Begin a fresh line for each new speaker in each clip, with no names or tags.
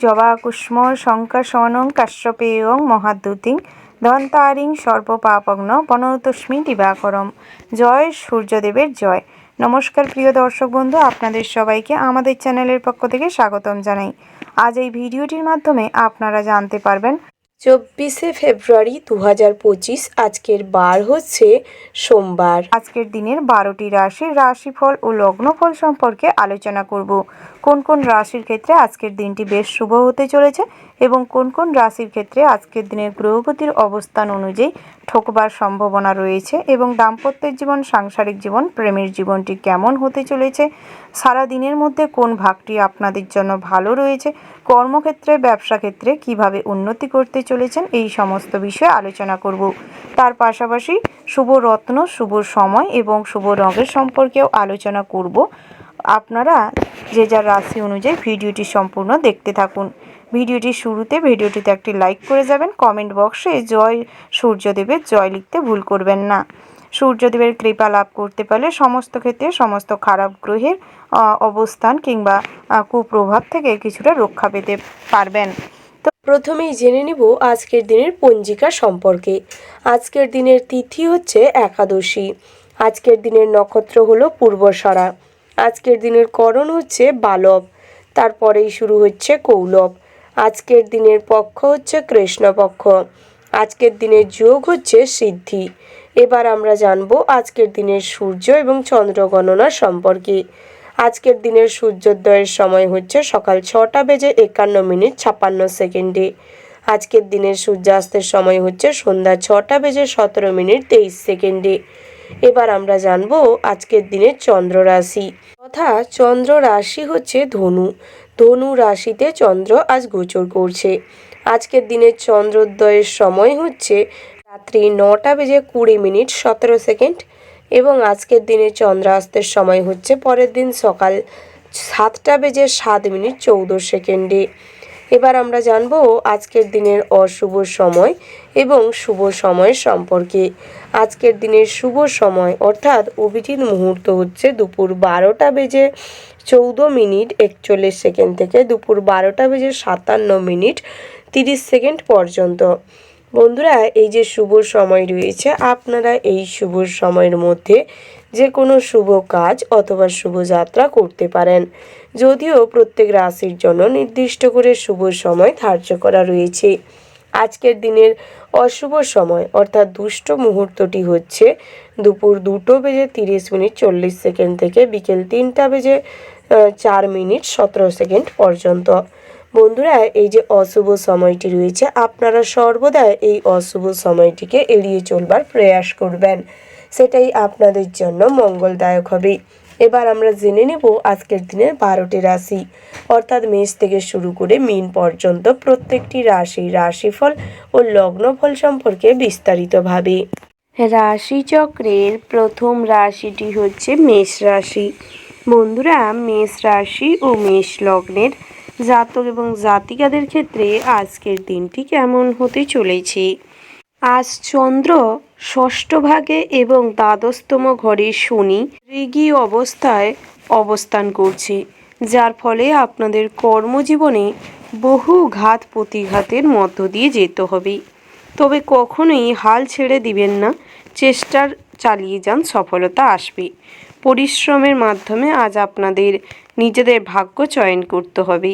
জবাকুষ্ম শঙ্কাশনং কাশ্যপেয়ং মহাদ্যুতিং ধন্তারিং সর্বপাপগ্ন বনতস্মি দিবাকরম। জয় সূর্যদেবের জয়। নমস্কার প্রিয় দর্শক বন্ধু, আপনাদের সবাইকে আমাদের চ্যানেলের পক্ষ থেকে স্বাগতম জানাই। আজ এই ভিডিওটির মাধ্যমে আপনারা জানতে পারবেন
24শে ফেব্রুয়ারি 2025। আজকের বার হচ্ছে সোমবার।
আজকের দিনের 12টি রাশির রাশিফল ও লগ্নফল সম্পর্কে আলোচনা করব। কোন কোন রাশির ক্ষেত্রে আজকের দিনটি বেশ শুভ হতে চলেছে এবং কোন কোন রাশির ক্ষেত্রে আজকের দিনের গ্রহগতির অবস্থান অনুযায়ী ঠকবার সম্ভাবনা রয়েছে এবং দাম্পত্যের জীবন, সাংসারিক জীবন, প্রেমের জীবনটি কেমন হতে চলেছে, সারা দিনের মধ্যে কোন ভাগটি আপনাদের জন্য ভালো রয়েছে, কর্মক্ষেত্রে, ব্যবসা ক্ষেত্রে কিভাবে উন্নতি করতে চলেছেন, এই সমস্ত বিষয়ে আলোচনা করব। তার পাশাপাশি শুভ রত্ন, শুভ সময় এবং শুভ রঙের সম্পর্কেও আলোচনা করব। আপনারা যে যার রাশি অনুযায়ী ভিডিওটি সম্পূর্ণ দেখতে থাকুন। ভিডিওটির শুরুতে ভিডিওটিতে একটি লাইক করে যাবেন। কমেন্ট বক্সে জয় সূর্যদেবের জয় লিখতে ভুল করবেন না। সূর্যদেবের কৃপা লাভ করতে পারলে সমস্ত ক্ষেত্রে সমস্ত খারাপ গ্রহের অবস্থান কিংবা কুপ্রভাব থেকে কিছুটা রক্ষা পেতে পারবেন।
তো প্রথমেই জেনে নিব আজকের দিনের পঞ্জিকা সম্পর্কে। আজকের দিনের তিথি হচ্ছে একাদশী। আজকের দিনের নক্ষত্র হলো পূর্বসরা। আজকের দিনের করণ হচ্ছে বালব, তারপরেই শুরু হচ্ছে কৌলব। আজকের দিনের পক্ষ হচ্ছে কৃষ্ণপক্ষ। আজকের দিনের যোগ হচ্ছে সিদ্ধি। এবার আমরা জানব আজকের দিনের সূর্য এবং চন্দ্র গণনা সম্পর্কে। আজকের দিনের সূর্যোদয়ের সময় হচ্ছে সকাল 6:51:56 আজকের দিনের সূর্যাস্তের সময় হচ্ছে সন্ধ্যা 6:17:23। এবার আমরা জানবো আজকের দিনের চন্দ্র রাশি তথা চন্দ্র রাশি হচ্ছে ধনু। ধনু রাশিতে চন্দ্র আজ গোচর করছে। আজকের দিনের চন্দ্রোদয়ের সময় হচ্ছে রাত্রি 9:20:17 এবং আজকের দিনে চন্দ্রাস্তের সময় হচ্ছে পরের দিন সকাল 7:07:14। এবার আমরা জানবো আজকের দিনের অশুভ সময় এবং শুভ সময় সম্পর্কে। আজকের দিনের শুভ সময় অর্থাৎ অভিজিৎ মুহূর্ত হচ্ছে দুপুর 12:14:41 থেকে দুপুর 12:57:30 পর্যন্ত। বন্ধুরা, এই যে শুভ সময় রয়েছে, আপনারা এই শুভ সময়ের মধ্যে যে কোনো শুভ কাজ অথবা শুভযাত্রা করতে পারেন। যদিও প্রত্যেক রাশির জন্য নির্দিষ্ট করে শুভ সময় ধার্য করা রয়েছে। আজকের দিনের অশুভ সময় অর্থাৎ দুষ্ট মুহূর্তটি হচ্ছে দুপুর 2:30:40 থেকে বিকেল 3:04:17 পর্যন্ত। বন্ধুরা, এই যে অশুভ সময়টি রয়েছে, আপনারা সর্বদা এই অশুভ সময়টিকে এড়িয়ে চলবার প্রয়াস করবেন, সেটাই আপনাদের জন্য মঙ্গলদায়ক হবে। এবার আমরা জেনে নেব আজকের দিনের 12টি রাশি অর্থাৎ মেষ থেকে শুরু করে মীন পর্যন্ত প্রত্যেকটি রাশি রাশিফল ও লগ্নফল সম্পর্কে বিস্তারিতভাবে।
রাশিচক্রের প্রথম রাশিটি হচ্ছে মেষ রাশি। বন্ধুরা, মেষ রাশি ও মেষ লগ্নের জাতক এবং জাতিকাদের ক্ষেত্রে আজকের দিনটি কেমন হতে চলেছে। আজ চন্দ্র ষষ্ঠ ভাগে এবং দ্বাদশতম ঘরে শনি রেগী অবস্থায় অবস্থান করছে, যার ফলে আপনাদের কর্মজীবনে বহু ঘাত প্রতিঘাতের মধ্য দিয়ে যেতে হবে। তবে কখনোই হাল ছেড়ে দিবেন না, চেষ্টার চালিয়ে যান, সফলতা আসবে। পরিশ্রমের মাধ্যমে আজ আপনাদের নিজেদের ভাগ্য চয়ন করতে হবে।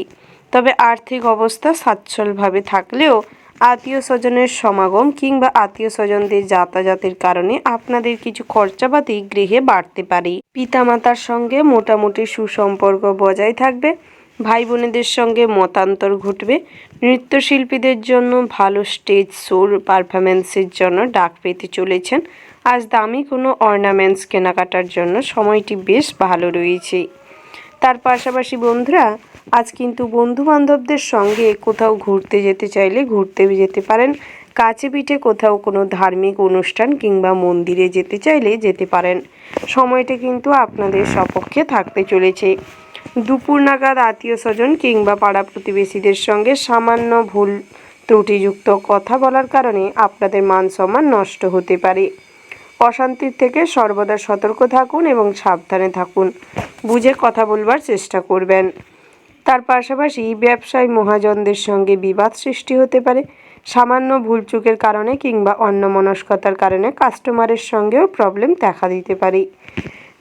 তবে আর্থিক অবস্থা সচ্ছলভাবে থাকলেও আত্মীয় স্বজনের সমাগম কিংবা আত্মীয় স্বজনদের যাতায়াতের কারণে আপনাদের কিছু খরচাপাতি গৃহে বাড়তে পারে। পিতামাতার সঙ্গে মোটামুটি সুসম্পর্ক বজায় থাকবে। ভাই বোনেদের সঙ্গে মতান্তর ঘটবে। নৃত্যশিল্পীদের জন্য ভালো স্টেজ শোর পারফরমেন্সের জন্য ডাক পেতে চলেছেন। আজ দামি কোনো অর্নামেন্টস কেনাকাটার জন্য সময়টি বেশ ভালো রয়েছে। তার পাশাপাশি বন্ধুরা, আজ কিন্তু বন্ধুবান্ধবদের সঙ্গে কোথাও ঘুরতে যেতে চাইলে ঘুরতে যেতে পারেন। কাছে পিঠে কোথাও কোনো ধার্মিক অনুষ্ঠান কিংবা মন্দিরে যেতে চাইলে যেতে পারেন। সময়টা কিন্তু আপনাদের সপক্ষে থাকতে চলেছে। দুপুর নাগাদ আত্মীয় স্বজন কিংবা পাড়া প্রতিবেশীদের সঙ্গে সামান্য ভুল ত্রুটিযুক্ত কথা বলার কারণে আপনাদের মান সম্মান নষ্ট হতে পারে। অশান্তির থেকে সর্বদা সতর্ক থাকুন এবং সাবধানে থাকুন। বুঝে কথা বলবার চেষ্টা করবেন। তার পাশাপাশি ব্যবসায় মহাজনদের সঙ্গে বিবাদ সৃষ্টি হতে পারে। সামান্য ভুলচুকের কারণে কিংবা অন্যমনস্কতার কারণে কাস্টমারের সঙ্গেও প্রবলেম দেখা দিতে পারে।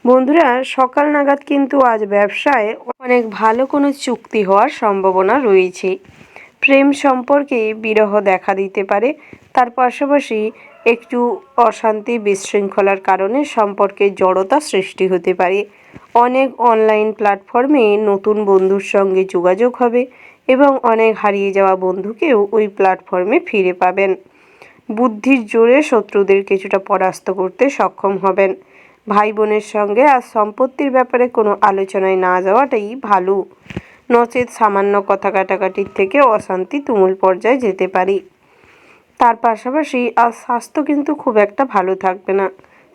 বন্ধুরা, সকাল নাগাদ কিন্তু আজ ব্যবসায় অনেক ভালো কোনো চুক্তি হওয়ার সম্ভাবনা রয়েছে। প্রেম সম্পর্কে বিরহ দেখা দিতে পারে। তার পাশাপাশি একটু অশান্তি বিশৃঙ্খলার কারণে সম্পর্কে জড়তা সৃষ্টি হতে পারে। অনেক অনলাইন প্ল্যাটফর্মে নতুন বন্ধুর সঙ্গে যোগাযোগ হবে এবং অনেক হারিয়ে যাওয়া বন্ধুকেও ওই প্ল্যাটফর্মে ফিরে পাবেন। বুদ্ধির জোরে শত্রুদের কিছুটা পরাস্ত করতে সক্ষম হবেন। ভাই বোনের সঙ্গে আজ সম্পত্তির ব্যাপারে কোনো আলোচনায় না যাওয়াটাই ভালো, নচেত সামান্য কথা কাটাকাটির থেকে অশান্তি তুমুল পর্যায়ে যেতে পারে। তার পাশাপাশি আজ স্বাস্থ্য কিন্তু খুব একটা ভালো থাকবে না।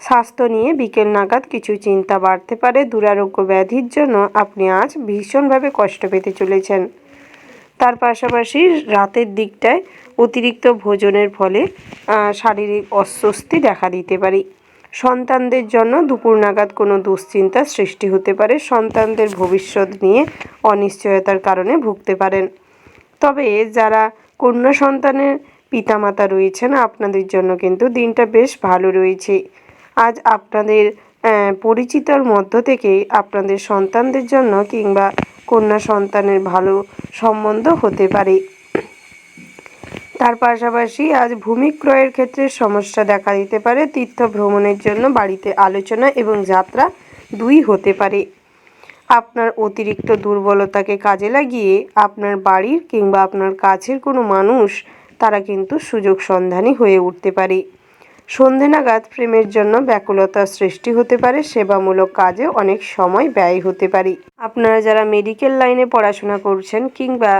স্বাস্থ্য নিয়ে বিকেল নাগাদ কিছু চিন্তা বাড়তে পারে। দুরারোগ্য ব্যাধির জন্য আপনি আজ ভীষণভাবে কষ্ট পেতে চলেছেন। তার পাশাপাশি রাতের দিকটায় অতিরিক্ত ভোজনের ফলে শারীরিক অস্বস্তি দেখা দিতে পারে। সন্তানদের জন্য দুপুর নাগাদ কোনো দুশ্চিন্তার সৃষ্টি হতে পারে। সন্তানদের ভবিষ্যৎ নিয়ে অনিশ্চয়তার কারণে ভুগতে পারেন। তবে যারা কন্যা সন্তানের পিতামাতা রয়েছেন, আপনাদের জন্য কিন্তু দিনটা বেশ ভালো রয়েছে। আজ আপনাদের পরিচিতর মধ্য থেকে আপনাদের সন্তানদের জন্য কিংবা কন্যা সন্তানের ভালো সম্বন্ধ হতে পারে। তার পাশাপাশি আজ ভূমি ক্রয়ের ক্ষেত্রে সমস্যা দেখা দিতে পারে। তীর্থ ভ্রমণের জন্য বাড়িতে আলোচনা এবং যাত্রা দুই হতে পারে। আপনার অতিরিক্ত দুর্বলতাকে কাজে লাগিয়ে আপনার বাড়ির কিংবা আপনার কাছের কোনো মানুষ তারা কিন্তু সুযোগ সন্ধানী হয়ে উঠতে পারে। সন্ধে নাগাদ প্রেমের জন্য ব্যাকুলতার সৃষ্টি হতে পারে। সেবামূলক কাজে অনেক সময় ব্যয় হতে পারে। আপনারা যারা মেডিকেল লাইনে পড়াশোনা করছেন কিংবা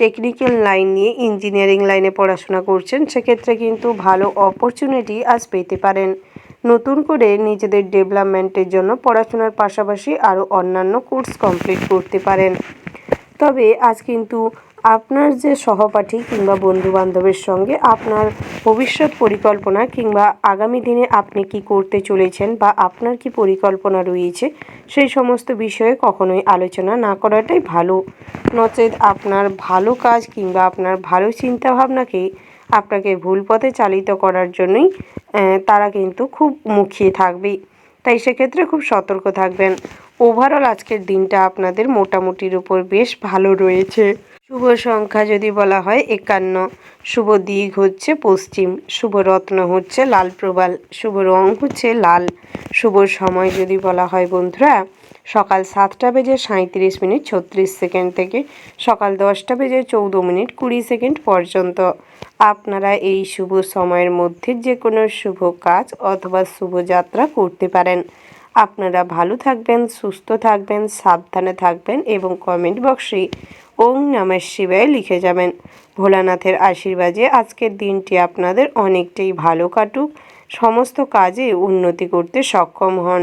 টেকনিক্যাল লাইন নিয়ে ইঞ্জিনিয়ারিং লাইনে পড়াশোনা করছেন, সেক্ষেত্রে কিন্তু ভালো অপরচুনিটি আজ পেতে পারেন। নতুন করে নিজেদের ডেভেলপমেন্টের জন্য পড়াশোনার পাশাপাশি আরও অন্যান্য কোর্স কমপ্লিট করতে পারেন। তবে আজ কিন্তু আপনার যে সহপাঠী কিংবা বন্ধুবান্ধবের সঙ্গে আপনার ভবিষ্যৎ পরিকল্পনা কিংবা আগামী দিনে আপনি কি করতে চলেছেন বা আপনার কি পরিকল্পনা রয়েছে, সেই সমস্ত বিষয়ে কখনোই আলোচনা না করাটাই ভালো, নচেত আপনার ভালো কাজ কিংবা আপনার ভালো চিন্তাভাবনাকে আপনাকে ভুল পথে চালিত করার জন্যই তারা কিন্তু খুব মুখিয়ে থাকবে। তাই সেক্ষেত্রে খুব সতর্ক থাকবেন। ওভারঅল আজকের দিনটা আপনাদের মোটামুটির উপর বেশ ভালো রয়েছে। শুভ সংখ্যা যদি বলা হয় 51, শুভ দিক হচ্ছে পশ্চিম, শুভ রত্ন হচ্ছে লাল প্রবাল, শুভ রং হচ্ছে লাল। শুভ সময় যদি বলা হয় বন্ধুরা, সকাল 7টা বেজে 37 মিনিট 36 সেকেন্ড থেকে সকাল 10টা বেজে 14 মিনিট 20 সেকেন্ড পর্যন্ত। আপনারা এই শুভ সময়ের মধ্যে যে কোনো শুভ কাজ অথবা শুভ যাত্রা করতে পারেন। আপনারা ভালো থাকবেন, সুস্থ থাকবেন, সাবধানে থাকবেন এবং কমেন্ট বক্সে ওম নমঃ শিবায় লিখে যাবেন। ভোলানাথের আশীর্বাদে আজকের দিনটি আপনাদের অনেকটাই ভালো কাটুক, সমস্ত কাজে উন্নতি করতে সক্ষম হন।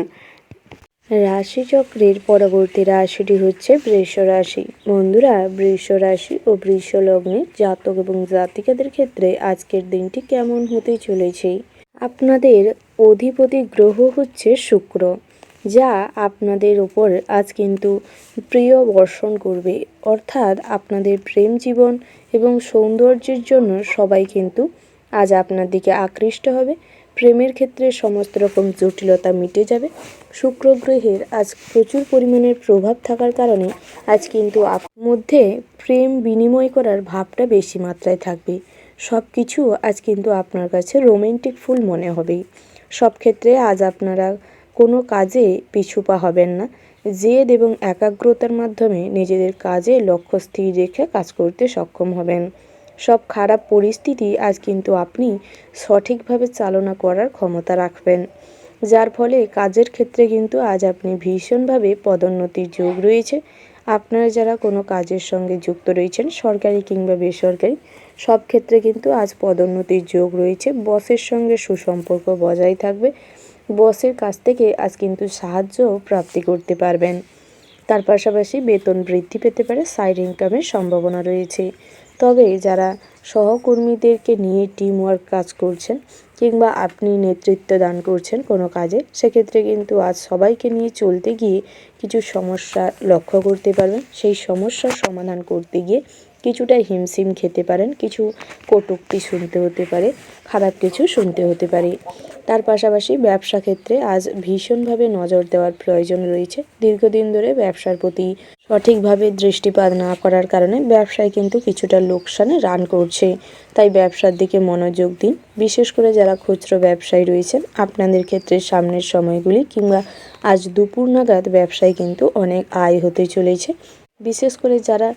রাশিচক্রের পরবর্তী রাশিটি হচ্ছে বৃষ রাশি। বন্ধুরা, বৃষ রাশি ও বৃষ লগ্নের জাতক এবং জাতিকাদের ক্ষেত্রে আজকের দিনটি কেমন হতে চলেছে? আপনাদের অধিপতি গ্রহ হচ্ছে শুক্র, যা আপনাদের ওপর আজ কিন্তু প্রিয় বর্ষণ করবে। অর্থাৎ আপনাদের প্রেম জীবন এবং সৌন্দর্যের জন্য সবাই কিন্তু আজ আপনার দিকে আকৃষ্ট হবে। প্রেমের ক্ষেত্রে সমস্ত রকম জটিলতা মিটে যাবে। শুক্র গ্রহের আজ প্রচুর পরিমাণের প্রভাব থাকার কারণে আজ কিন্তু আপনার মধ্যে প্রেম বিনিময় করার ভাবটা বেশি মাত্রায় থাকবে। সব কিছু আজ কিন্তু আপনার কাছে রোমান্টিক ফুল মনে হবে। সব ক্ষেত্রে আজ আপনারা কোনো কাজে পিছুপা হবেন না। জেদ এবং একাগ্রতার মাধ্যমে নিজেদের কাজে লক্ষ্য স্থির রেখে কাজ করতে সক্ষম হবেন। সব খারাপ পরিস্থিতি আজ কিন্তু আপনি সঠিকভাবে চালনা করার ক্ষমতা রাখবেন, যার ফলে কাজের ক্ষেত্রে কিন্তু আজ আপনি ভীষণভাবে পদোন্নতির যোগ রয়েছে। আপনারা যারা কোনো কাজের সঙ্গে যুক্ত রয়েছেন, সরকারি কিংবা বেসরকারি, সব ক্ষেত্রে কিন্তু আজ পদোন্নতির যোগ রয়েছে। বসের সঙ্গে সুসম্পর্ক বজায় থাকবে। বসের কাছ থেকে আজ কিন্তু সাহায্য প্রাপ্তি করতে পারবেন। তার পাশাপাশি বেতন বৃদ্ধি পেতে পারে, সাইড ইনকামের সম্ভাবনা রয়েছে। তবে যারা সহকর্মীদেরকে নিয়ে টিম ওয়ার্ক কাজ করছেন কিংবা আপনি নেতৃত্ব দান করছেন কোনো কাজে, সেক্ষেত্রে কিন্তু আজ সবাইকে নিয়ে চলতে গিয়ে কিছু সমস্যা লক্ষ্য করতে পারবেন। সেই সমস্যার সমাধান করতে গিয়ে কিছুটা হিমশিম খেতে পারেন, কিছু কটূক্তি শুনতে হতে পারে, খারাপ কিছু শুনতে হতে পারে। তার পাশাপাশি ব্যবসা ক্ষেত্রে আজ ভীষণভাবে নজর দেওয়ার প্রয়োজন রয়েছে। দীর্ঘদিন ধরে ব্যবসার প্রতি সঠিকভাবে দৃষ্টিপাত না করার কারণে ব্যবসায় কিন্তু কিছুটা লোকসানে রান করছে। তাই ব্যবসার দিকে মনোযোগ দিন। বিশেষ করে যারা খুচরো ব্যবসায়ী রয়েছেন, আপনাদের ক্ষেত্রে সামনের সময়গুলি কিংবা আজ দুপুর নাগাদ ব্যবসায় কিন্তু অনেক আয় হতে চলেছে। বিশেষ করে যারা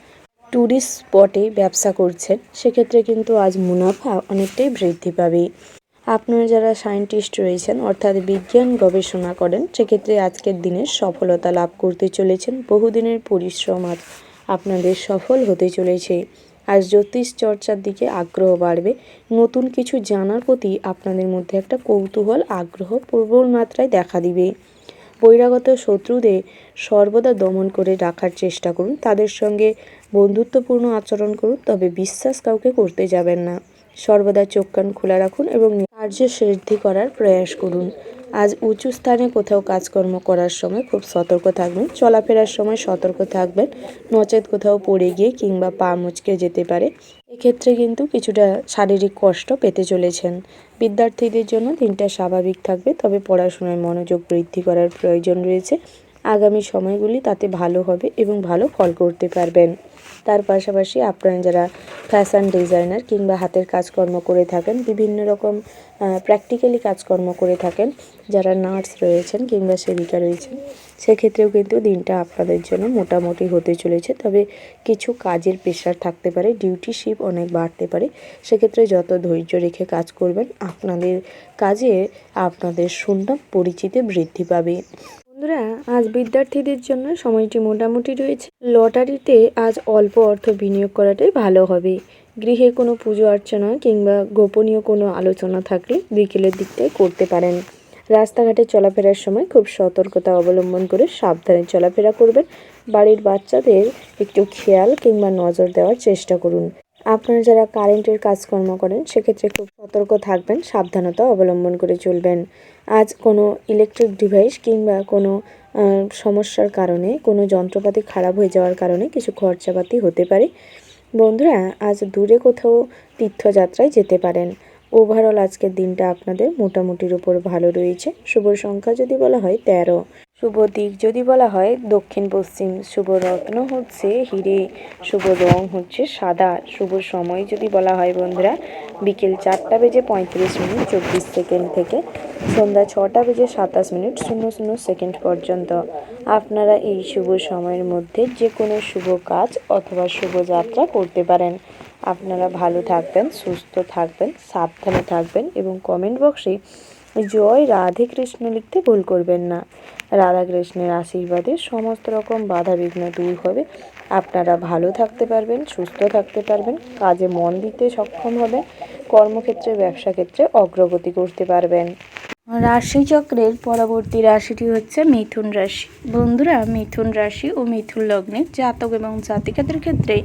ট্যুরিস্ট স্পটে ব্যবসা করছেন, সেক্ষেত্রে কিন্তু আজ মুনাফা অনেকটাই বৃদ্ধি পাবে। আপনারা যারা সায়েন্টিস্ট রয়েছেন, অর্থাৎ বিজ্ঞান গবেষণা করেন, সেক্ষেত্রে আজকের দিনে সফলতা লাভ করতে চলেছেন। বহুদিনের পরিশ্রম আজ আপনাদের সফল হতে চলেছে। আজ জ্যোতিষ চর্চার দিকে আগ্রহ বাড়বে। নতুন কিছু জানার প্রতি আপনাদের মধ্যে একটা কৌতূহল, আগ্রহ প্রবল মাত্রায় দেখা দিবে। বহিরাগত শত্রুদের সর্বদা দমন করে রাখার চেষ্টা করুন। তাদের সঙ্গে বন্ধুত্বপূর্ণ আচরণ করুন, তবে বিশ্বাস কাউকে করতে যাবেন না। সর্বদা চোখ কান খোলা রাখুন এবং কার্যসিদ্ধি করার প্রয়াস করুন। আজ উঁচু স্থানে কোথাও কাজকর্ম করার সময় খুব সতর্ক থাকবেন। চলাফেরার সময় সতর্ক থাকবেন, নচেত কোথাও পড়ে গিয়ে কিংবা পা মুচকে যেতে পারে। এক্ষেত্রে কিন্তু কিছুটা শারীরিক কষ্ট পেতে চলেছেন। বিদ্যার্থীদের জন্য দিনটা স্বাভাবিক থাকবে, তবে পড়াশোনায় মনোযোগ বৃদ্ধি করার প্রয়োজন রয়েছে। আগামী সময়গুলি তাতে ভালো হবে এবং ভালো ফল করতে পারবেন। তার পাশাপাশি আপনারা যারা ফ্যাশন ডিজাইনার কিংবা হাতের কাজকর্ম করে থাকেন, বিভিন্ন রকম প্র্যাকটিক্যালি কাজকর্ম করে থাকেন, যারা নার্স রয়েছেন কিংবা সেবিকা রয়েছেন, সেক্ষেত্রেও কিন্তু দিনটা আপনাদের জন্য মোটামুটি হতে চলেছে। তবে কিছু কাজের প্রেশার থাকতে পারে, ডিউটি শিফট অনেক বাড়তে পারে। সেক্ষেত্রে যত ধৈর্য রেখে কাজ করবেন, আপনাদের কাজে আপনাদের সুনাম পরিচিতি বৃদ্ধি পাবে। বন্ধুরা, আজ বিদ্যার্থীদের জন্য সময়টি মোটামুটি রয়েছে। লটারিতে আজ অল্প অর্থ বিনিয়োগ করাটাই ভালো হবে। গৃহে কোনো পুজো অর্চনা কিংবা গোপনীয় কোনো আলোচনা থাকলে বিকেলের দিকটায় করতে পারেন। রাস্তাঘাটে চলাফেরার সময় খুব সতর্কতা অবলম্বন করে সাবধানে চলাফেরা করবেন। বাড়ির বাচ্চাদের একটু খেয়াল কিংবা নজর দেওয়ার চেষ্টা করুন। আপনারা যারা কারেন্টের কাজকর্ম করেন, সেক্ষেত্রে খুব সতর্ক থাকবেন, সাবধানতা অবলম্বন করে চলবেন। আজ কোনো ইলেকট্রিক ডিভাইস কিংবা কোনো সমস্যার কারণে, কোনো যন্ত্রপাতি খারাপ হয়ে যাওয়ার কারণে কিছু খরচাপাতি হতে পারে। বন্ধুরা, আজ দূরে কোথাও তীর্থযাত্রায় যেতে পারেন। ওভারঅল আজকের দিনটা আপনাদের মোটামুটির উপর ভালো রয়েছে। শুভ সংখ্যা যদি বলা হয় 13, শুভ দিক যদি বলা হয় দক্ষিণ পশ্চিম, শুভ রত্ন হচ্ছে হিরে, শুভ রং হচ্ছে সাদা। শুভ সময় যদি বলা হয় বন্ধুরা, বিকেল 4:35:24 থেকে সন্ধ্যা 6:27:00 পর্যন্ত। আপনারা এই শুভ সময়ের মধ্যে যে কোনো শুভ কাজ অথবা শুভযাত্রা করতে পারেন। আপনারা ভালো থাকবেন, সুস্থ থাকবেন, সাবধানে থাকবেন এবং কমেন্ট বক্সে জয় রাধে কৃষ্ণ লিখতে ভুল করবেন না। রাধা কৃষ্ণের আশীর্বাদে সমস্ত রকম বাধা বিঘ্ন দূর হবে। আপনারা ভালো থাকতে পারবেন, সুস্থ থাকতে পারবেন, কাজে মন দিতে সক্ষম হবেন, কর্মক্ষেত্রে, ব্যবসা ক্ষেত্রে অগ্রগতি করতে পারবেন।
রাশিচক্রের পরবর্তী রাশিটি হচ্ছে মিথুন রাশি। বন্ধুরা, মিথুন রাশি ও মিথুন লগ্নের জাতক এবং জাতিকাদের ক্ষেত্রে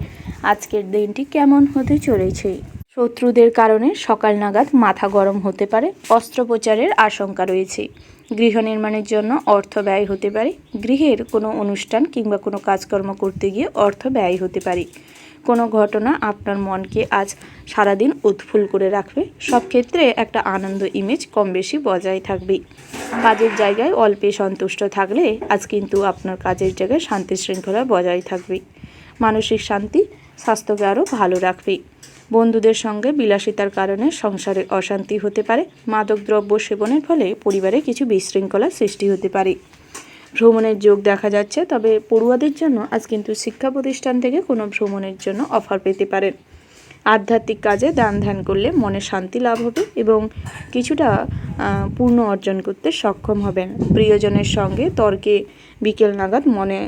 আজকের দিনটি কেমন হতে চলেছে? শত্রুদের কারণে সকাল নাগাদ মাথা গরম হতে পারে। অস্ত্রোপচারের আশঙ্কা রয়েছে। গৃহ নির্মাণের জন্য অর্থ ব্যয় হতে পারে। গৃহের কোনো অনুষ্ঠান কিংবা কোনো কাজকর্ম করতে গিয়ে অর্থ ব্যয় হতে পারে। কোনো ঘটনা আপনার মনকে আজ সারাদিন উৎফুল্ল করে রাখবে। সব ক্ষেত্রে একটা আনন্দ ইমেজ কম বেশি বজায় থাকবে। কাজের জায়গায় অল্পে সন্তুষ্ট থাকলে আজ কিন্তু আপনার কাজের জায়গায় শান্তি শৃঙ্খলা বজায় থাকবে। মানসিক শান্তি স্বাস্থ্যকে আরও ভালো রাখবে। বন্ধুদের সঙ্গে বিলাসিতার কারণে সংসারে অশান্তি হতে পারে। মাদকদ্রব্য সেবনের ফলে পরিবারে কিছু বিশৃঙ্খলা সৃষ্টি হতে পারে। ভ্রমণের যোগ দেখা যাচ্ছে, তবে পড়ুয়াদের জন্য আজ কিন্তু শিক্ষা প্রতিষ্ঠান থেকে কোনো ভ্রমণের জন্য অফার পেতে পারেন। আধ্যাত্মিক কাজে দান ধ্যান করলে মনে শান্তি লাভ হবে এবং কিছুটা পূর্ণ অর্জন করতে সক্ষম হবেন। প্রিয়জনের সঙ্গে তর্কে বিকেল নাগাদ মনে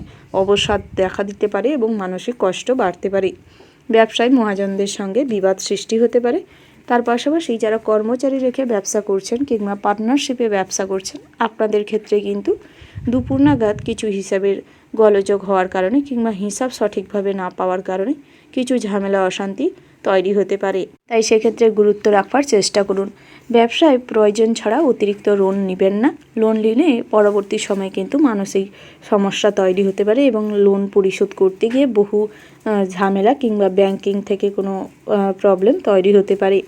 অবসাদ দেখা দিতে পারে এবং মানসিক কষ্ট বাড়তে পারে। ব্যবসায় মহাজনদের সঙ্গে বিবাদ সৃষ্টি হতে পারে। তার পাশাপাশি যারা কর্মচারী রেখে ব্যবসা করছেন কিংবা পার্টনারশিপে ব্যবসা করছেন, আপনাদের ক্ষেত্রে কিন্তু দুপুর নাগাদ কিছু হিসাবের গোলযোগ হওয়ার কারণে কিংবা হিসাব সঠিকভাবে না পাওয়ার কারণে কিছু ঝামেলা অশান্তি তৈরি হতে পারে, তাই সেক্ষেত্রে গুরুত্ব রাখবার চেষ্টা করুন। ব্যবসায় প্রয়োজন ছাড়া অতিরিক্ত লোন নেবেন না। লোন নিলে পরবর্তী সময়ে কিন্তু মানসিক সমস্যা তৈরি হতে পারে এবং লোন পরিশোধ করতে গিয়ে বহু ঝামেলা কিংবা ব্যাংকিং থেকে কোনো প্রবলেম তৈরি হতে পারে।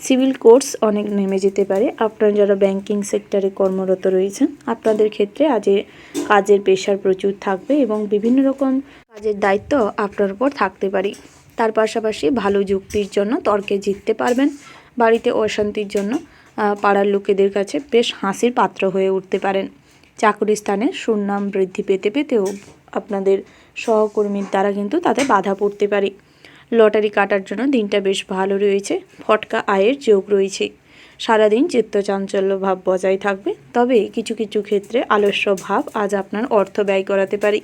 সিভিল কোর্স অনেক নেমে যেতে পারে। আপনারা যারা ব্যাংকিং সেক্টরে কর্মরত রয়েছেন, আপনাদের ক্ষেত্রে আজ কাজের প্রেশার প্রচুর থাকবে এবং বিভিন্ন রকম কাজের দায়িত্ব আপনার উপর থাকতে পারে। তার পাশাপাশি ভালো যুক্তির জন্য তর্কে জিততে পারবেন। বাড়িতে অশান্তির জন্য পাড়ার লোকেদের কাছে বেশ হাসির পাত্র হয়ে উঠতে পারেন। চাকরি স্থানে সুনাম বৃদ্ধি পেতে পেতেও আপনাদের সহকর্মীর দ্বারা কিন্তু তাতে বাধা পড়তে পারে। লটারি কাটার জন্য দিনটা বেশ ভালো রয়েছে। ফটকা আয়ের যোগ রয়েছে। সারাদিন চিত্তচাঞ্চল্য ভাব বজায় থাকবে, তবে কিছু কিছু ক্ষেত্রে আলস্য ভাব আজ আপনার অর্থ ব্যয় করাতে পারে।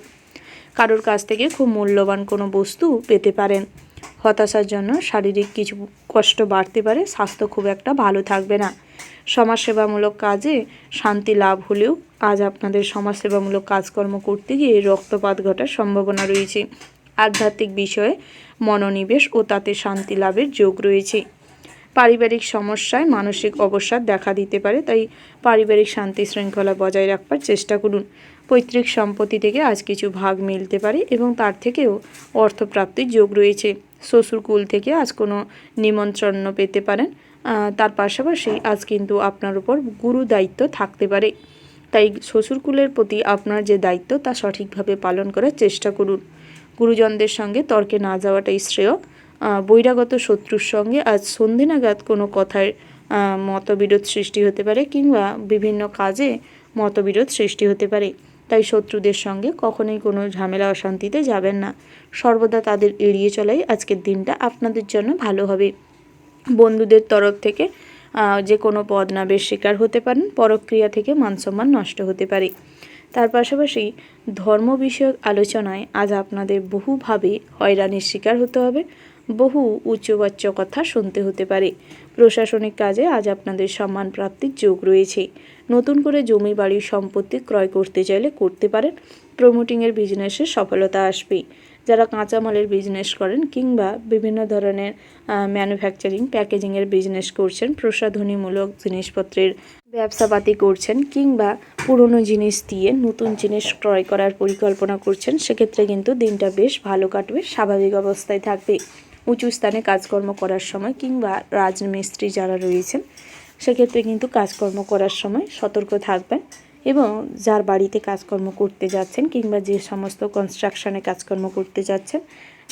কারোর কাছ থেকে খুব মূল্যবান কোনো বস্তু পেতে পারেন। হতাশার জন্য শারীরিক কিছু কষ্ট বাড়তে পারে। স্বাস্থ্য খুব একটা ভালো থাকবে না। সমাজসেবামূলক কাজে শান্তি লাভ হলেও আজ আপনাদের সমাজসেবামূলক কাজকর্ম করতে গিয়ে রক্তপাত ঘটার সম্ভাবনা রয়েছে। আধ্যাত্মিক বিষয়ে মনোনিবেশ ও তাতে শান্তি লাভের যোগ রয়েছে। পারিবারিক সমস্যায় মানসিক অবসাদ দেখা দিতে পারে, তাই পারিবারিক শান্তি শৃঙ্খলা বজায় রাখবার চেষ্টা করুন। পৈতৃক সম্পত্তি থেকে আজ কিছু ভাগ মিলতে পারে এবং তার থেকেও অর্থপ্রাপ্তির যোগ রয়েছে। শ্বশুরকুল থেকে আজ কোনো নিমন্ত্রণ পেতে পারেন। তার পাশাপাশি আজ কিন্তু আপনার উপর গুরু দায়িত্ব থাকতে পারে, তাই শ্বশুরকুলের প্রতি আপনার যে দায়িত্ব তা সঠিকভাবে পালন করার চেষ্টা করুন। গুরুজনদের সঙ্গে তর্কে না যাওয়াটাই শ্রেয়। বহিরাগত শত্রুর সঙ্গে আজ সন্ধে নাগাদ কোনো কথায় মতবিরোধ সৃষ্টি হতে পারে কিংবা বিভিন্ন কাজে মতবিরোধ সৃষ্টি হতে পারে, তাই শত্রুদের সঙ্গে কখনোই কোনো ঝামেলা অশান্তিতে যাবেন না। সর্বদা তাদের এড়িয়ে চলাই আজকের দিনটা আপনাদের জন্য ভালো হবে। বন্ধুদের তরফ থেকে যে কোনো বদনামের শিকার হতে পারেন। পরক্রিয়া থেকে মানসম্মান নষ্ট হতে পারে। তার পাশাপাশি ধর্ম বিষয়ক আলোচনায় আজ আপনাদের বহুভাবে হয়রানির শিকার হতে হবে। বহু উচ্চবাচ্য কথা শুনতে হতে পারে। প্রশাসনিক কাজে আজ আপনাদের সম্মান প্রাপ্তির যোগ রয়েছে। নতুন করে জমি বাড়ির সম্পত্তি ক্রয় করতে চাইলে করতে পারেন। প্রমোটিংয়ের বিজনেসে সফলতা আসবে। যারা কাঁচামালের বিজনেস করেন কিংবা বিভিন্ন ধরনের ম্যানুফ্যাকচারিং প্যাকেজিংয়ের বিজনেস করছেন, প্রসাধনীমূলক জিনিসপত্রের ব্যবসাপাতি করছেন কিংবা পুরনো জিনিস দিয়ে নতুন জিনিস ক্রয় করার পরিকল্পনা করছেন, সেক্ষেত্রে কিন্তু দিনটা বেশ ভালো কাটবে, স্বাভাবিক অবস্থায় থাকবে। উঁচু স্থানে কাজকর্ম করার সময় কিংবা রাজমিস্ত্রি যারা রয়েছেন, সেক্ষেত্রে কিন্তু কাজকর্ম করার সময় সতর্ক থাকবেন এবং যার বাড়িতে কাজকর্ম করতে যাচ্ছেন কিংবা যে সমস্ত কনস্ট্রাকশনে কাজকর্ম করতে যাচ্ছেন,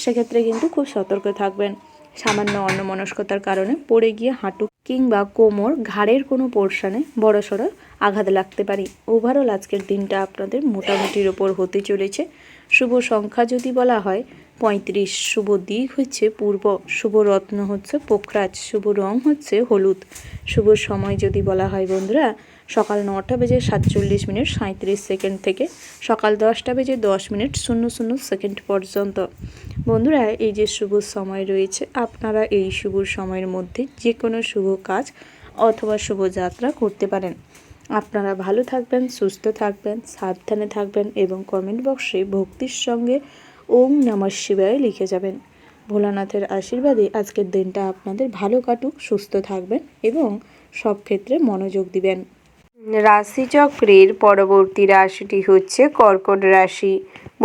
সেক্ষেত্রে কিন্তু খুব সতর্ক থাকবেন। সামান্য অন্যমনস্কতার কারণে পড়ে গিয়ে হাঁটু কিংবা কোমর ঘাড়ের কোনো পোর্শনে বড়সড় আঘাত লাগতে পারে। ওভারঅল আজকের দিনটা আপনাদের মোটামুটির ওপর হতে চলেছে। শুভ সংখ্যা যদি বলা হয় 35, শুভ দিক হচ্ছে পূর্ব, শুভ রত্ন হচ্ছে পোখরাজ, শুভ রং হচ্ছে হলুদ। শুভ সময় যদি বলা হয় বন্ধুরা, সকাল 9:47:37 থেকে সকাল 10:10:00 পর্যন্ত। বন্ধুরা, এই যে শুভ সময় রয়েছে, আপনারা এই শুভ সময়ের মধ্যে যে কোনো শুভ কাজ অথবা শুভযাত্রা করতে পারেন। আপনারা ভালো থাকবেন, সুস্থ থাকবেন, সাবধানে থাকবেন এবং কমেন্ট বক্সে ভক্তির সঙ্গে ওম নমঃ শিবায় লিখে যাবেন। ভোলানাথের আশীর্বাদে আজকের দিনটা আপনাদের ভালো কাটুক, সুস্থ থাকবেন এবং সব ক্ষেত্রে মনোযোগ দিবেন।
রাশিচক্রের পরবর্তী রাশিটি হচ্ছে কর্কট রাশি।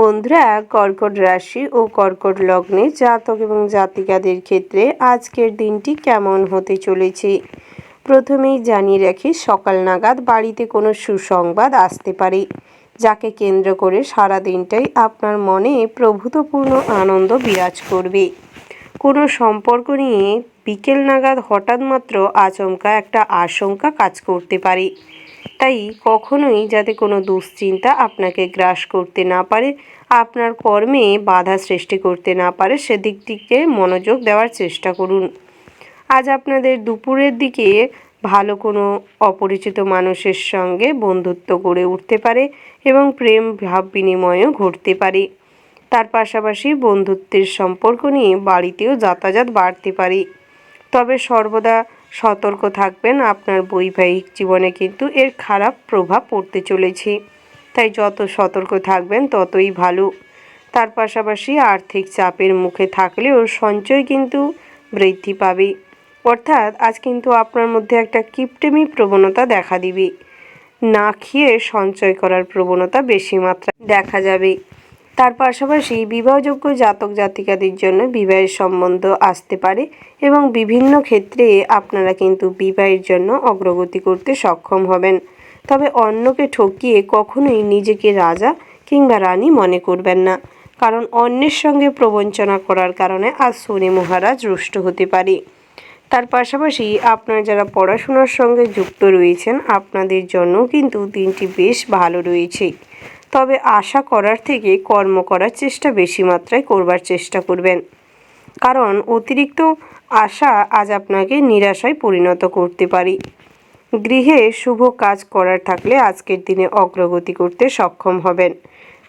বন্ধুরা, কর্কট রাশি ও কর্কট লগ্নে জাতক এবং জাতিকাদের ক্ষেত্রে আজকের দিনটি কেমন হতে চলেছে প্রথমেই জানিয়ে রাখি, সকাল নাগাদ বাড়িতে কোনো সুসংবাদ আসতে পারে, যাকে কেন্দ্র করে সারা দিনটাই আপনার মনে প্রভূতপূর্ণ আনন্দ বিরাজ করবে। কোনো সম্পর্ক নিয়ে বিকেল নাগাদ হঠাৎ মাত্র আচমকা একটা আশঙ্কা কাজ করতে পারে, তাই কখনোই যাতে কোনো দুশ্চিন্তা আপনাকে গ্রাস করতে না পারে, আপনার কর্মে বাধা সৃষ্টি করতে না পারে, সেদিকটিকে মনোযোগ দেওয়ার চেষ্টা করুন। আজ আপনাদের দুপুরের দিকে ভালো কোনো অপরিচিত মানুষের সঙ্গে বন্ধুত্ব গড়ে উঠতে পারে এবং প্রেম ভাব বিনিময়ও ঘটতে পারে। তার পাশাপাশি বন্ধুত্বের সম্পর্ক নিয়ে বাড়িতেও যাতায়াত বাড়তে পারে, তবে সর্বদা সতর্ক থাকবেন। আপনার বৈবাহিক জীবনে কিন্তু এর খারাপ প্রভাব পড়তে চলেছে, তাই যত সতর্ক থাকবেন ততই ভালো। তার পাশাপাশি আর্থিক চাপের মুখে থাকলেও সঞ্চয় কিন্তু বৃদ্ধি পাবে। অর্থাৎ আজ কিন্তু আপনার মধ্যে একটা কিপটেমি প্রবণতা দেখা দিবে। না খেয়ে সঞ্চয় করার প্রবণতা বেশি মাত্রায় দেখা যাবে। তার পাশাপাশি বিবাহযোগ্য জাতক জাতিকাদের জন্য বিবাহের সম্বন্ধ আসতে পারে এবং বিভিন্ন ক্ষেত্রে আপনারা কিন্তু বিবাহের জন্য অগ্রগতি করতে সক্ষম হবেন। তবে অন্যকে ঠকিয়ে কখনোই নিজেকে রাজা কিংবা রানী মনে করবেন না, কারণ অন্যের সঙ্গে প্রবঞ্চনা করার কারণে আজ শনি মহারাজ রুষ্ট হতে পারে। তার পাশাপাশি আপনারা যারা পড়াশোনার সঙ্গে যুক্ত রয়েছেন আপনাদের জন্য কিন্তু দিনটি বেশ ভালো রয়েছে। তবে আশা করার থেকে কর্ম করার চেষ্টা বেশি মাত্রায় করবার চেষ্টা করবেন, কারণ অতিরিক্ত আশা আজ আপনাকে নিরাশায় পরিণত করতে পারে। গৃহে শুভ কাজ করার থাকলে আজকের দিনে অগ্রগতি করতে সক্ষম হবেন।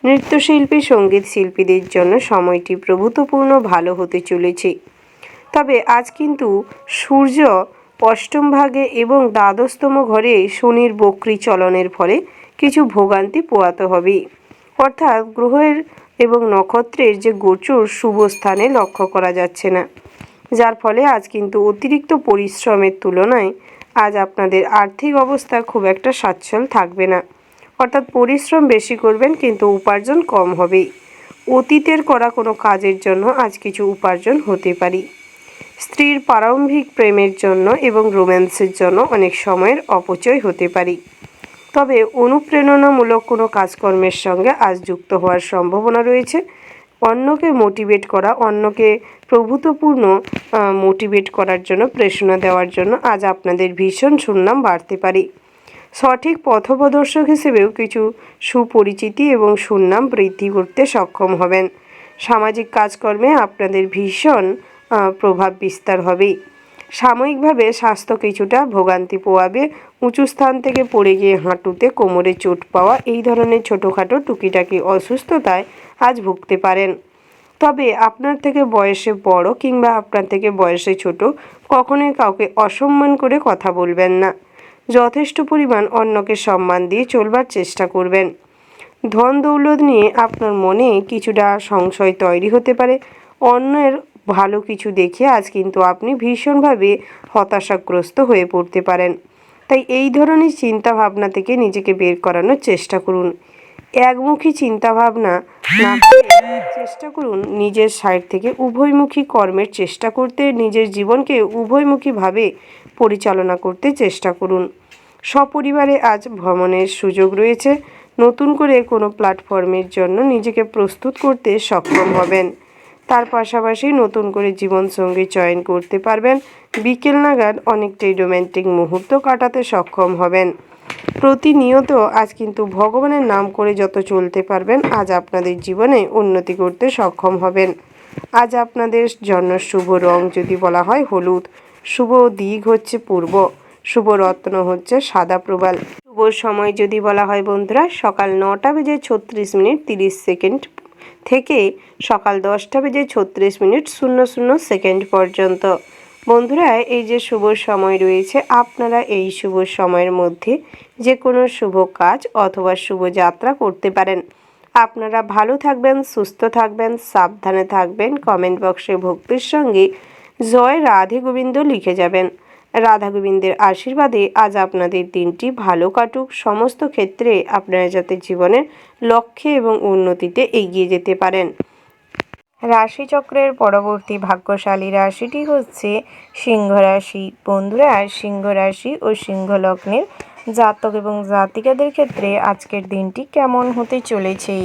নৃত্যশিল্পী সঙ্গীত শিল্পীদের জন্য সময়টি প্রভূতপূর্ণ ভালো হতে চলেছে। তবে আজ কিন্তু সূর্য অষ্টম ভাগে এবং দ্বাদশতম ঘরে শনির বক্রী চলনের ফলে কিছু ভোগান্তি পোহাতে হবে। অর্থাৎ গ্রহের এবং নক্ষত্রের যে গোচর শুভ স্থানে লক্ষ্য করা যাচ্ছে না, যার ফলে আজ কিন্তু অতিরিক্ত পরিশ্রমের তুলনায় আজ আপনাদের আর্থিক অবস্থা খুব একটা সচ্ছল থাকবে না। অর্থাৎ পরিশ্রম বেশি করবেন কিন্তু উপার্জন কম হবে। অতীতের করা কোনো কাজের জন্য আজ কিছু উপার্জন হতে পারে। স্ত্রীর প্রারম্ভিক প্রেমের জন্য এবং রোম্যান্সের জন্য অনেক সময়ের অপচয় হতে পারে। তবে অনুপ্রেরণামূলক কোনো কাজকর্মের সঙ্গে আজ যুক্ত হওয়ার সম্ভাবনা রয়েছে। অন্যকে মোটিভেট করা, অন্যকে প্রভূতপূর্ণ মোটিভেট করার জন্য, প্রেরণা দেওয়ার জন্য আজ আপনাদের ভীষণ সুনাম বাড়তে পারে। সঠিক পথপ্রদর্শক হিসেবেও কিছু সুপরিচিতি এবং সুনাম বৃদ্ধি করতে সক্ষম হবেন। সামাজিক কাজকর্মে আপনাদের ভীষণ প্রভাব বিস্তার হবে। সাময়িকভাবে স্বাস্থ্য কিছুটা ভোগান্তি পোয়াবে। উঁচু স্থান থেকে পড়ে গিয়ে হাঁটুতে কোমরে চোট পাওয়া, এই ধরনের ছোটোখাটো টুকিটাকি অসুস্থতায় আজ ভুগতে পারেন। তবে আপনার থেকে বয়সে বড় কিংবা আপনার থেকে বয়সে ছোট কখনোই কাউকে অসম্মান করে কথা বলবেন না। যথেষ্ট পরিমাণ অন্যকে সম্মান দিয়ে চলবার চেষ্টা করবেন। ধন দৌলত নিয়ে আপনার মনে কিছুটা সংশয় তৈরি হতে পারে। অন্যের ভালো কিছু দেখে আজ কিন্তু আপনি ভীষণভাবে হতাশাগ্রস্ত হয়ে পড়তে পারেন। তাই এই ধরনের চিন্তাভাবনা থেকে নিজেকে বের করানোর চেষ্টা করুন। একমুখী চিন্তাভাবনা না করে চেষ্টা করুন নিজের সাইড থেকে উভয়মুখী কর্মের চেষ্টা করতে, নিজের জীবনকে উভয়মুখীভাবে পরিচালনা করতে চেষ্টা করুন। সপরিবারে আজ ভ্রমণের সুযোগ রয়েছে। নতুন করে কোনো প্ল্যাটফর্মের জন্য নিজেকে প্রস্তুত করতে সক্ষম হবেন। তার পাশাপাশি নতুন করে জীবনসঙ্গী চয়ন করতে পারবেন। বিকেল নাগাদ অনেকটাই রোম্যান্টিক মুহূর্ত কাটাতে সক্ষম হবেন। প্রতিনিয়ত আজ কিন্তু ভগবানের নাম করে যত চলতে পারবেন আজ আপনাদের জীবনে উন্নতি করতে সক্ষম হবেন। আজ আপনাদের জন্য শুভ রং যদি বলা হয় হলুদ, শুভ দিক হচ্ছে পূর্ব, শুভ রত্ন হচ্ছে সাদা প্রবাল। শুভ সময় যদি বলা হয় বন্ধুরা সকাল 9:36:30 থেকে সকাল 10:36:00 পর্যন্ত। বন্ধুরা এই যে শুভ সময় রয়েছে আপনারা এই শুভ সময়ের মধ্যে যে কোনো শুভ কাজ অথবা শুভ যাত্রা করতে পারেন। আপনারা ভালো থাকবেন, সুস্থ থাকবেন, সাবধানে থাকবেন। কমেন্ট বক্সে ভক্তির সঙ্গে জয় রাধে গোবিন্দ লিখে যাবেন। রাধা গোবিন্দের আশীর্বাদে আজ আপনাদের দিনটি ভালো কাটুক। সমস্ত ক্ষেত্রে আপনারা যাতে জীবনের লক্ষ্যে এবং উন্নতিতে এগিয়ে যেতে পারেন।
রাশিচক্রের পরবর্তী ভাগ্যশালী রাশিটি হচ্ছে সিংহ রাশি। বন্ধুরা সিংহ রাশি ও সিংহ লগ্নের জাতক এবং জাতিকাদের ক্ষেত্রে আজকের দিনটি কেমন হতে চলেছে।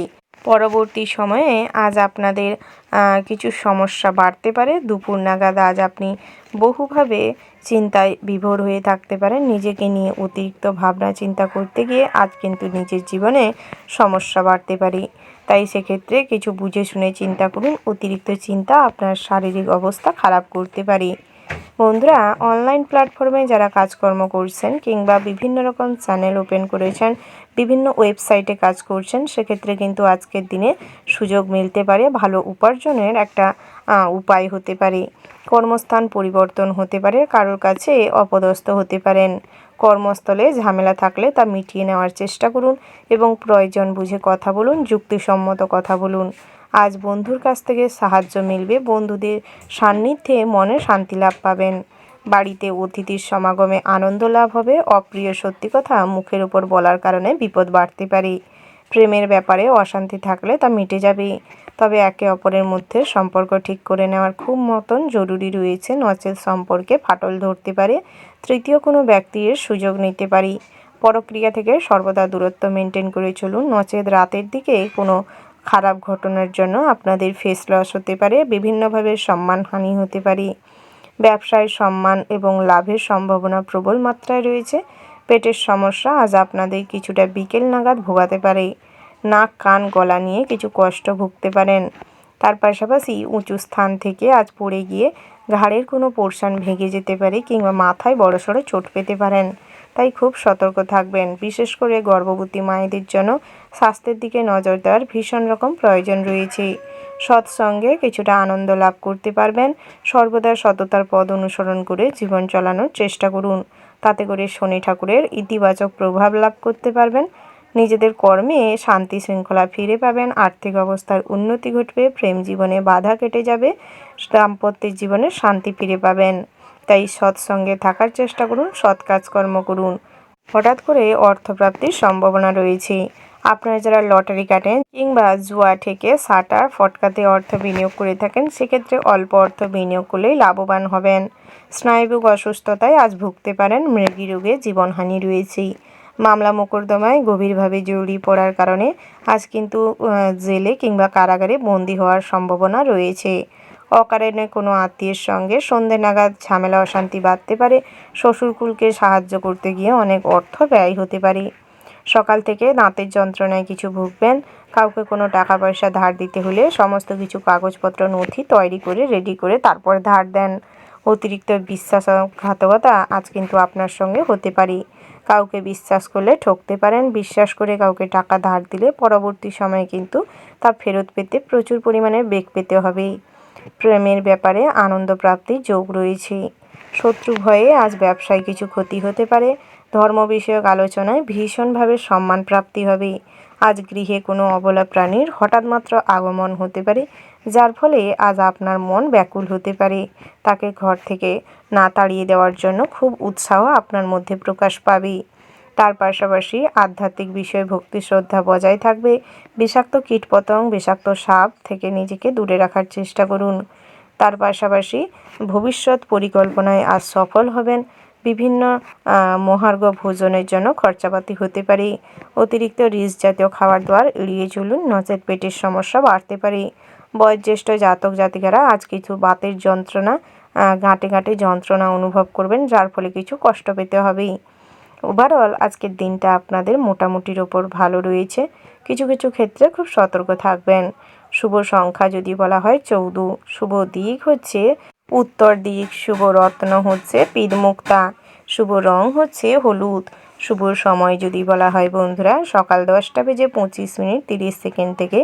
পরবর্তী সময়ে আজ আপনাদের কিছু সমস্যা বাড়তে পারে। দুপুর নাগাদ আজ আপনি বহুভাবে চিন্তায় বিভোর হয়ে থাকতে পারেন। নিজেকে নিয়ে অতিরিক্ত ভাবনা চিন্তা করতে গিয়ে আজ কিন্তু নিজের জীবনে সমস্যা বাড়তে পারে। তাই সেক্ষেত্রে কিছু বুঝে শুনে চিন্তা করুন। অতিরিক্ত চিন্তা আপনার শারীরিক অবস্থা খারাপ করতে পারে। বন্ধুরা অনলাইন প্ল্যাটফর্মে যারা কাজকর্ম করছেন কিংবা বিভিন্ন রকম চ্যানেল ওপেন করেছেন, বিভিন্ন ওয়েবসাইটে কাজ করছেন, সেক্ষেত্রে কিন্তু আজকের দিনে সুযোগ মিলতে পারে। ভালো উপার্জনের একটা উপায় হতে পারে। কর্মস্থান পরিবর্তন হতে পারে, কারোর কাছে অপদস্থ হতে পারেন। কর্মস্থলে ঝামেলা থাকলে তা মিটিয়ে নেওয়ার চেষ্টা করুন এবং প্রয়োজন বুঝে কথা বলুন, যুক্তিসম্মত কথা বলুন। আজ বন্ধুর কাছ থেকে সাহায্য মিলবে। বন্ধুদের সান্নিধ্যে মনে শান্তি লাভ পাবেন। বাড়িতে অতিথির সমাগমে আনন্দ লাভ হবে। অপ্রিয় সত্যি কথা মুখের উপর বলার কারণে বিপদ বাড়তে পারে। প্রেমের ব্যাপারে অশান্তি থাকলে তা মিটে যাবে। তবে একে অপরের মধ্যে সম্পর্ক ঠিক করে নেওয়ার খুব মতন জরুরি রয়েছে, নচেত সম্পর্কে ফাটল ধরতে পারে। তৃতীয় কোনো ব্যক্তির সুযোগ নিতে পারি। পরক্রিয়া থেকে সর্বদা দূরত্ব মেনটেন করে চলুন, নচেত রাতের দিকে কোনো খারাপ ঘটনার জন্য আপনাদের ফেস লস হতে পারে। বিভিন্নভাবে সম্মানহানি হতে পারে। ব্যবসায় সম্মান এবং লাভের সম্ভাবনা প্রবল মাত্রায় রয়েছে। পেটের সমস্যা আজ আপনাদের কিছুটা বিকেল নাগাদ ভোগাতে পারে। নাক কান গলা নিয়ে কিছু কষ্ট ভুগতে পারেন। তার পাশাপাশি উঁচু স্থান থেকে আজ পড়ে গিয়ে ঘাড়ের কোনো পোর্শন ভেঙে যেতে পারে কিংবা মাথায় বড়সড় চোট পেতে পারেন। তাই খুব সতর্ক থাকবেন। বিশেষ করে গর্ভবতী মায়েদের জন্য স্বাস্থ্যের দিকে নজর দেওয়ার ভীষণ রকম প্রয়োজন রয়েছে। সৎসঙ্গে কিছুটা আনন্দ লাভ করতে পারবেন। সর্বদা সততার পথ অনুসরণ করে জীবন চালানোর চেষ্টা করুন। তাতে করে শনি ঠাকুরের ইতিবাচক প্রভাব লাভ করতে পারবেন। নিজেদের কর্মে শান্তি শৃঙ্খলা ফিরে পাবেন। আর্থিক অবস্থার উন্নতি ঘটবে। প্রেম জীবনে বাধা কেটে যাবে। দাম্পত্যের জীবনে শান্তি ফিরে পাবেন। তাই সৎসঙ্গে থাকার চেষ্টা করুন, সৎ কাজকর্ম করুন। হঠাৎ করে অর্থপ্রাপ্তির সম্ভাবনা রয়েছে। আপনারা যারা লটারি কাটেন কিংবা জুয়া থেকে সাটার ফটকাতে অর্থ বিনিয়োগ করে থাকেন, সেক্ষেত্রে অল্প অর্থ বিনিয়োগ করলেই লাভবান হবেন। স্নায়বিক অসুস্থতায় আজ ভুগতে পারেন। মৃগী রোগে জীবনহানি রয়েছে। মামলা মোকদ্দমায় গভীরভাবে জড়িয়ে পড়ার কারণে আজ কিন্তু জেলে কিংবা কারাগারে বন্দী হওয়ার সম্ভাবনা রয়েছে। অকারণে কোনো আত্মীয়ের সঙ্গে সন্ধে নাগাদ ঝামেলা অশান্তি বাধতে পারে। শ্বশুরকুলকে সাহায্য করতে গিয়ে অনেক অর্থ ব্যয় হতে পারে। সকাল থেকে দাঁতের যন্ত্রণায় কিছু ভুগবেন। কাউকে কোনো টাকা পয়সা ধার দিতে হলে সমস্ত কিছু কাগজপত্র নথি তৈরি করে রেডি করে তারপর ধার দেন। অতিরিক্ত বিশ্বাসঘাতকতা আজ কিন্তু আপনার সঙ্গে হতে পারে। কাউকে বিশ্বাস করলে ঠকতে পারেন। বিশ্বাস করে কাউকে টাকা ধার দিলে পরবর্তী সময়ে কিন্তু তা ফেরত পেতে প্রচুর পরিমাণে বেগ পেতে হবে। প্রেমের ব্যাপারে আনন্দ প্রাপ্তির যোগ রয়েছে। শত্রু ভয়ে আজ ব্যবসায় কিছু ক্ষতি হতে পারে। ধর্ম বিষয়ক আলোচনায় ভীষণভাবে সম্মান প্রাপ্তি হবে। আজ গৃহে কোনো অবলা প্রাণীর হঠাৎ মাত্র আগমন হতে পারে, যার ফলে আজ আপনার মন ব্যাকুল হতে পারে। তাকে ঘর থেকে না তাড়িয়ে দেওয়ার জন্য খুব উৎসাহ আপনার মধ্যে প্রকাশ পাবে। তার পাশাপাশি আধ্যাত্মিক বিষয়ে ভক্তি শ্রদ্ধা বজায় থাকবে। বিষাক্ত কীটপতঙ্গ বিষাক্ত সাপ থেকে নিজেকে দূরে রাখার চেষ্টা করুন। তার পাশাপাশি ভবিষ্যৎ পরিকল্পনায় আজ সফল হবেন। বিভিন্ন মহার্ঘ ভোজনের জন্য খরচাপাতি হতে পারে। অতিরিক্ত রিচ জাতীয় খাবার দাবার এড়িয়ে চলুন, নচেত পেটের সমস্যা বাড়তে পারে। বয়োজ্যেষ্ঠ জাতক জাতিকারা আজ কিছু বাতের যন্ত্রণা গাঁটে গাঁটে যন্ত্রণা অনুভব করবেন, যার ফলে কিছু কষ্ট পেতে হবে। ওভারঅল আজকের দিনটা আপনাদের মোটামুটির ওপর ভালো রয়েছে। কিছু কিছু ক্ষেত্রে খুব সতর্ক থাকবেন। শুভ সংখ্যা যদি বলা হয় 14। শুভ দিক হচ্ছে উত্তর দিক। শুভ রত্ন হচ্ছে পীরমুক্তা। শুভ রং হচ্ছে হলুদ। শুভ সময় যদি বলা হয় বন্ধুরা, সকাল 10:25:30 থেকে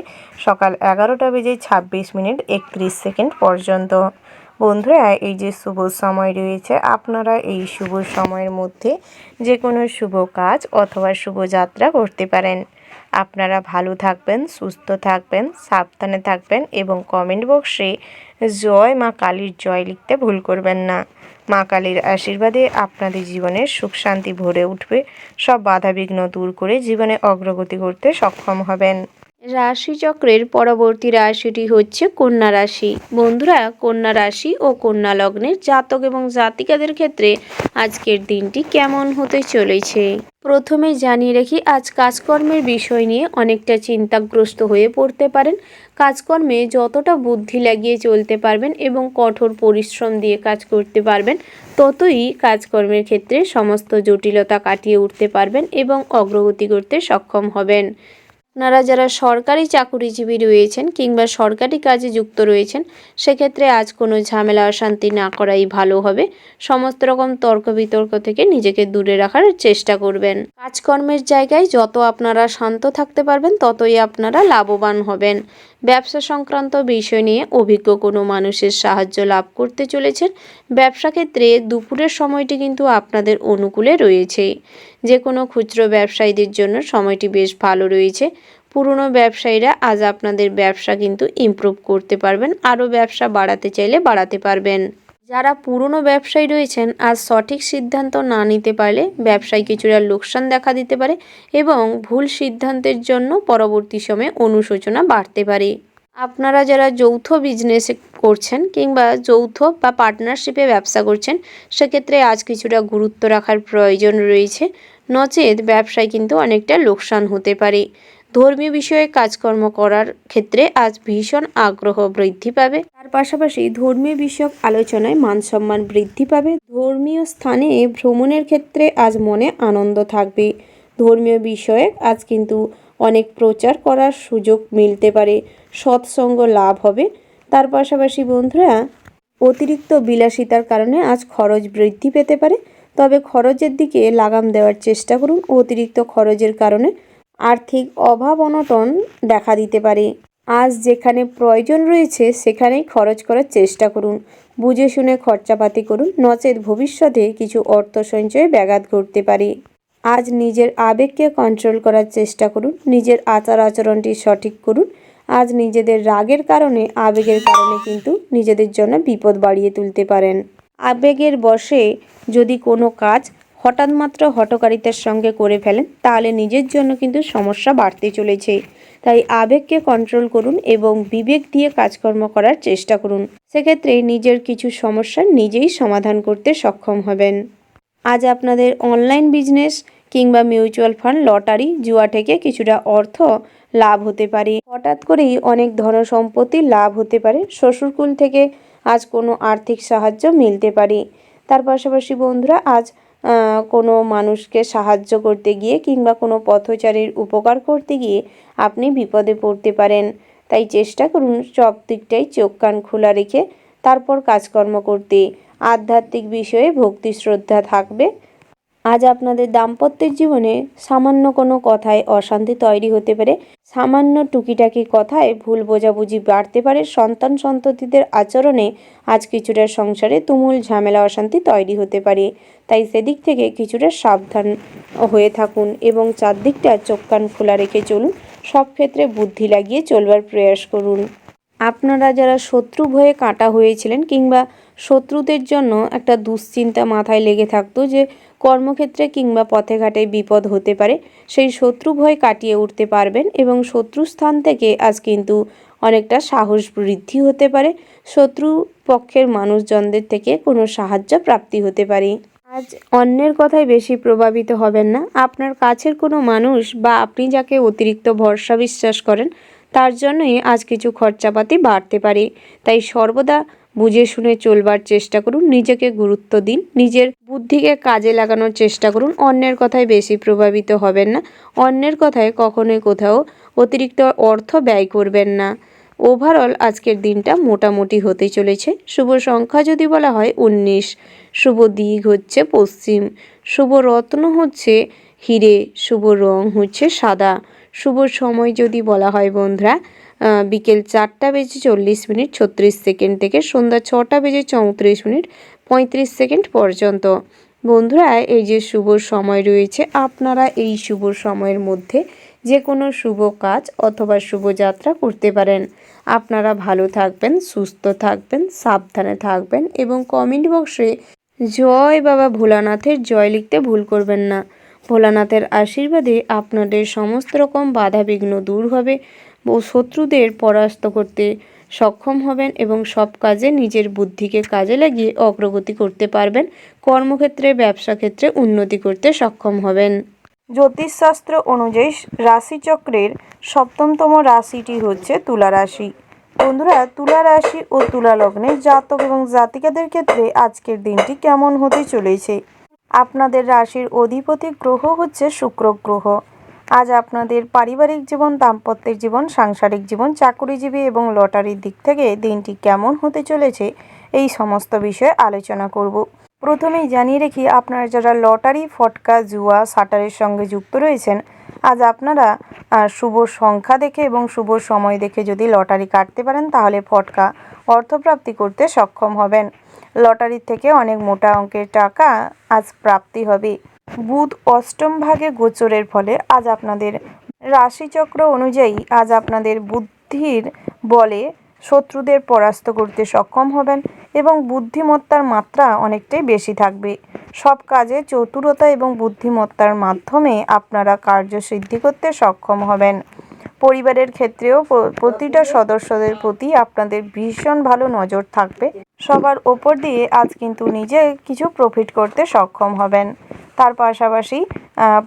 সকাল 11:26:31 পর্যন্ত। বন্ধুরা, এই যে শুভ সময় রয়েছে, আপনারা এই শুভ সময়ের মধ্যে যে কোনো শুভ কাজ অথবা শুভযাত্রা করতে পারেন। আপনারা ভালো থাকবেন, সুস্থ থাকবেন, সাবধানে থাকবেন এবং কমেন্ট বক্সে জয় মা কালীর জয় লিখতে ভুল করবেন না। মা কালীর আশীর্বাদে আপনাদের জীবনে সুখ শান্তি ভরে উঠবে। সব বাধাবিঘ্ন দূর করে জীবনে অগ্রগতি করতে সক্ষম হবেন।
রাশিচক্রের পরবর্তী রাশিটি হচ্ছে কন্যা রাশি। বন্ধুরা, কন্যা রাশি ও কন্যা লগ্নের জাতক এবং জাতিকাদের ক্ষেত্রে আজকের দিনটি কেমন হতে চলেছে। প্রথমে জানিয়ে রাখি, আজ কাজকর্মের বিষয় নিয়ে অনেকটা চিন্তাগ্রস্ত হয়ে পড়তে পারেন। কাজকর্মে যতটা বুদ্ধি লাগিয়ে চলতে পারবেন এবং কঠোর পরিশ্রম দিয়ে কাজ করতে পারবেন, ততই কাজকর্মের ক্ষেত্রে সমস্ত জটিলতা কাটিয়ে উঠতে পারবেন এবং অগ্রগতি করতে সক্ষম হবেন। আপনারা যারা সরকারি চাকুরিজীবী রয়েছেন কিংবা সরকারি কাজে যুক্ত রয়েছেন, সেক্ষেত্রে আজ কোনো ঝামেলা অশান্তি না করাই ভালো হবে। সমস্ত রকম তর্ক বিতর্ক থেকে নিজেকে দূরে রাখার চেষ্টা করবেন। কাজকর্মের জায়গায় যত আপনারা শান্ত থাকতে পারবেন, ততই আপনারা লাভবান হবেন। ব্যবসা সংক্রান্ত বিষয় নিয়ে অভিজ্ঞ কোনো মানুষের সাহায্য লাভ করতে চলেছেন। ব্যবসা ক্ষেত্রে দুপুরের সময়টি কিন্তু আপনাদের অনুকূলে রয়েছে। যে কোনো খুচরো ব্যবসায়ীদের জন্য সময়টি বেশ ভালো রয়েছে। পুরনো ব্যবসায়ীরা আজ আপনাদের ব্যবসা কিন্তু ইমপ্রুভ করতে পারবেন, আরও ব্যবসা বাড়াতে চাইলে বাড়াতে পারবেন। যারা পুরনো ব্যবসায়ী রয়েছেন আজ সঠিক সিদ্ধান্ত না নিতে পারলে ব্যবসায় কিছুটা লোকসান দেখা দিতে পারে এবং ভুল সিদ্ধান্তের জন্য পরবর্তী সময়ে অনুশোচনা বাড়তে পারে। আপনারা যারা যৌথ বিজনেস করছেন কিংবা যৌথ বা পার্টনারশিপে ব্যবসা করছেন সেক্ষেত্রে আজ কিছুটা গুরুত্ব রাখার প্রয়োজন রয়েছে, নচেত ব্যবসায় কিন্তু অনেকটা লোকসান হতে পারে। ধর্মীয় বিষয়ে কাজকর্ম করার ক্ষেত্রে আজ ভীষণ আগ্রহ বৃদ্ধি পাবে। তার পাশাপাশি ধর্মীয় বিষয়ক আলোচনায় মান সম্মান বৃদ্ধি পাবে। ধর্মীয় স্থানে ভ্রমণের ক্ষেত্রে আজ মনে আনন্দ থাকবে। ধর্মীয় বিষয়ে আজ কিন্তু অনেক প্রচার করার সুযোগ মিলতে পারে, সৎসঙ্গ লাভ হবে। তার পাশাপাশি বন্ধুরা, অতিরিক্ত বিলাসিতার কারণে আজ খরচ বৃদ্ধি পেতে পারে, তবে খরচের দিকে লাগাম দেওয়ার চেষ্টা করুন। অতিরিক্ত খরচের কারণে আর্থিক অভাব অনটন দেখা দিতে পারে। আজ যেখানে প্রয়োজন রয়েছে সেখানেই খরচ করার চেষ্টা করুন, বুঝে শুনে খরচাপাতি করুন, নচেত ভবিষ্যতে কিছু অর্থ সঞ্চয়ে ব্যাঘাত ঘটতে পারে। আজ নিজের আবেগকে কন্ট্রোল করার চেষ্টা করুন, নিজের আচার আচরণটি সঠিক করুন। আজ নিজেদের রাগের কারণে, আবেগের কারণে কিন্তু নিজেদের জন্য বিপদ বাড়িয়ে তুলতে পারেন। আবেগের বশে যদি কোনো কাজ হঠাৎ মাত্র হঠকারিতার সঙ্গে করে ফেলেন তাহলে নিজের জন্য কিন্তু সমস্যা বাড়তে চলেছে। তাই আবেগকে কন্ট্রোল করুন এবং বিবেক দিয়ে কাজকর্ম করার চেষ্টা করুন, সেক্ষেত্রে নিজের কিছু সমস্যা নিজেই সমাধান করতে সক্ষম হবেন। আজ আপনাদের অনলাইন বিজনেস কিংবা মিউচুয়াল ফান্ড, লটারি, জুয়া থেকে কিছুটা অর্থ লাভ হতে পারে। হঠাৎ করেই অনেক ধনসম্পত্তির লাভ হতে পারে। শ্বশুরকুল থেকে আজ কোনো আর্থিক সাহায্য মিলতে পারে। তার পাশাপাশি বন্ধুরা, আজ কোনো মানুষকে সাহায্য করতে গিয়ে কিংবা কোনো পথচারীর উপকার করতে গিয়ে আপনি বিপদে পড়তে পারেন। তাই চেষ্টা করুন সব দিকটাই চোখ কান খোলা রেখে তারপর কাজকর্ম করতে। আধ্যাত্মিক বিষয়ে ভক্তি শ্রদ্ধা থাকবে। আজ আপনাদের দাম্পত্যের জীবনে সামান্য কোনো কথায় অশান্তি তৈরি হতে পারে। সামান্য টুকিটাকি কথায় ভুল বোঝাবুঝি বাড়তে পারে। সন্তান সন্ততিদের আচরণে আজ কিছুটা সংসারে তুমুল ঝামেলা অশান্তি তৈরি হতে পারে। তাই সেদিক থেকে কিছুটা সাবধান হয়ে থাকুন এবং চারদিকটা চোখ কান খোলা রেখে চলুন। সব ক্ষেত্রে বুদ্ধি লাগিয়ে চলবার প্রয়াস করুন। আপনারা যারা শত্রু ভয়ে কাটা হয়েছিলেন কিংবা শত্রুদের জন্য একটা দুশ্চিন্তা মাথায় লেগে থাকতো যে কর্মক্ষেত্রে কিংবা পথে ঘাটে বিপদ হতে পারে, সেই শত্রু ভয় কাটিয়ে উঠতে পারবেন এবং শত্রু স্থান থেকে আজ কিন্তু অনেকটা সাহস বৃদ্ধি হতে পারে। শত্রু পক্ষের মানুষজনদের থেকে কোনো সাহায্য প্রাপ্তি হতে পারে। আজ অন্যের কথায় বেশি প্রভাবিত হবেন না। আপনার কাছের কোনো মানুষ বা আপনি যাকে অতিরিক্ত ভরসা বিশ্বাস করেন তার জন্যই আজ কিছু খরচাপাতি বাড়তে পারে। তাই সর্বদা বুঝে শুনে চলবার চেষ্টা করুন, নিজেকে গুরুত্ব দিন, নিজের বুদ্ধিকে কাজে লাগানোর চেষ্টা করুন। অন্যের কথায় বেশি প্রভাবিত হবেন না। অন্যের কথায় কখনোই কোথাও অতিরিক্ত অর্থ ব্যয় করবেন না। ওভারঅল আজকের দিনটা মোটামুটি হতে চলেছে। শুভ সংখ্যা যদি বলা হয় 19, শুভ দিক হচ্ছে পশ্চিম, শুভ রত্ন হচ্ছে হিরে, শুভ রং হচ্ছে সাদা। শুভ সময় যদি বলা হয় বন্ধুরা, বিকেল 4:40:36 থেকে সন্ধ্যা 6:34:35 পর্যন্ত। বন্ধুরা, এই যে শুভ সময় রয়েছে, আপনারা এই শুভ সময়ের মধ্যে যে কোনো শুভ কাজ অথবা শুভযাত্রা করতে পারেন। আপনারা ভালো থাকবেন, সুস্থ থাকবেন, সাবধানে থাকবেন এবং কমেন্ট বক্সে জয় বাবা ভোলানাথের জয় লিখতে ভুল করবেন না। ভোলানাথের আশীর্বাদে আপনাদের সমস্ত রকম বাধা বিঘ্ন দূর হবে ও শত্রুদের পরাস্ত করতে সক্ষম হবেন এবং সব কাজে নিজের বুদ্ধিকে কাজে লাগিয়ে অগ্রগতি করতে পারবেন। কর্মক্ষেত্রে, ব্যবসা ক্ষেত্রে উন্নতি করতে সক্ষম হবেন।
জ্যোতিষশাস্ত্র অনুযায়ী রাশিচক্রের 7তম রাশিটি হচ্ছে তুলা রাশি। বন্ধুরা, তুলা রাশি ও তুলা লগ্নের জাতক এবং জাতিকাদের ক্ষেত্রে আজকের দিনটি কেমন হতে চলেছে? আপনাদের রাশির অধিপতি গ্রহ হচ্ছে শুক্র গ্রহ। আজ আপনাদের পারিবারিক জীবন, দাম্পত্যের জীবন, সাংসারিক জীবন, চাকুরিজীবী এবং লটারির দিক থেকে দিনটি কেমন হতে চলেছে এই সমস্ত বিষয়ে আলোচনা করব। প্রথমেই জানিয়ে রেখি, আপনারা যারা লটারি, ফটকা, জুয়া, শাটারের সঙ্গে যুক্ত রয়েছেন, আজ আপনারা শুভ সংখ্যা দেখে এবং শুভ সময় দেখে যদি লটারি কাটতে পারেন তাহলে ফটকা অর্থপ্রাপ্তি করতে সক্ষম হবেন। লটারির থেকে অনেক মোটা অঙ্কের টাকা আজ প্রাপ্তি হবে। বুধ অষ্টম ভাগে গোচরের ফলে আজ আপনাদের রাশিচক্র অনুযায়ী আজ আপনাদের বুদ্ধির বলে শত্রুদের পরাস্ত করতে সক্ষম হবেন এবং বুদ্ধিমত্তার মাত্রা অনেকটাই বেশি থাকবে। সব কাজে চতুরতা এবং বুদ্ধিমত্তার মাধ্যমে আপনারা কার্যসিদ্ধি করতে সক্ষম হবেন। পরিবারের ক্ষেত্রেও প্রতিটা সদস্যদের প্রতি আপনাদের ভীষণ ভালো নজর থাকবে। সবার ওপর দিয়ে আজ কিন্তু নিজে কিছু প্রফিট করতে সক্ষম হবেন। তার পাশাপাশি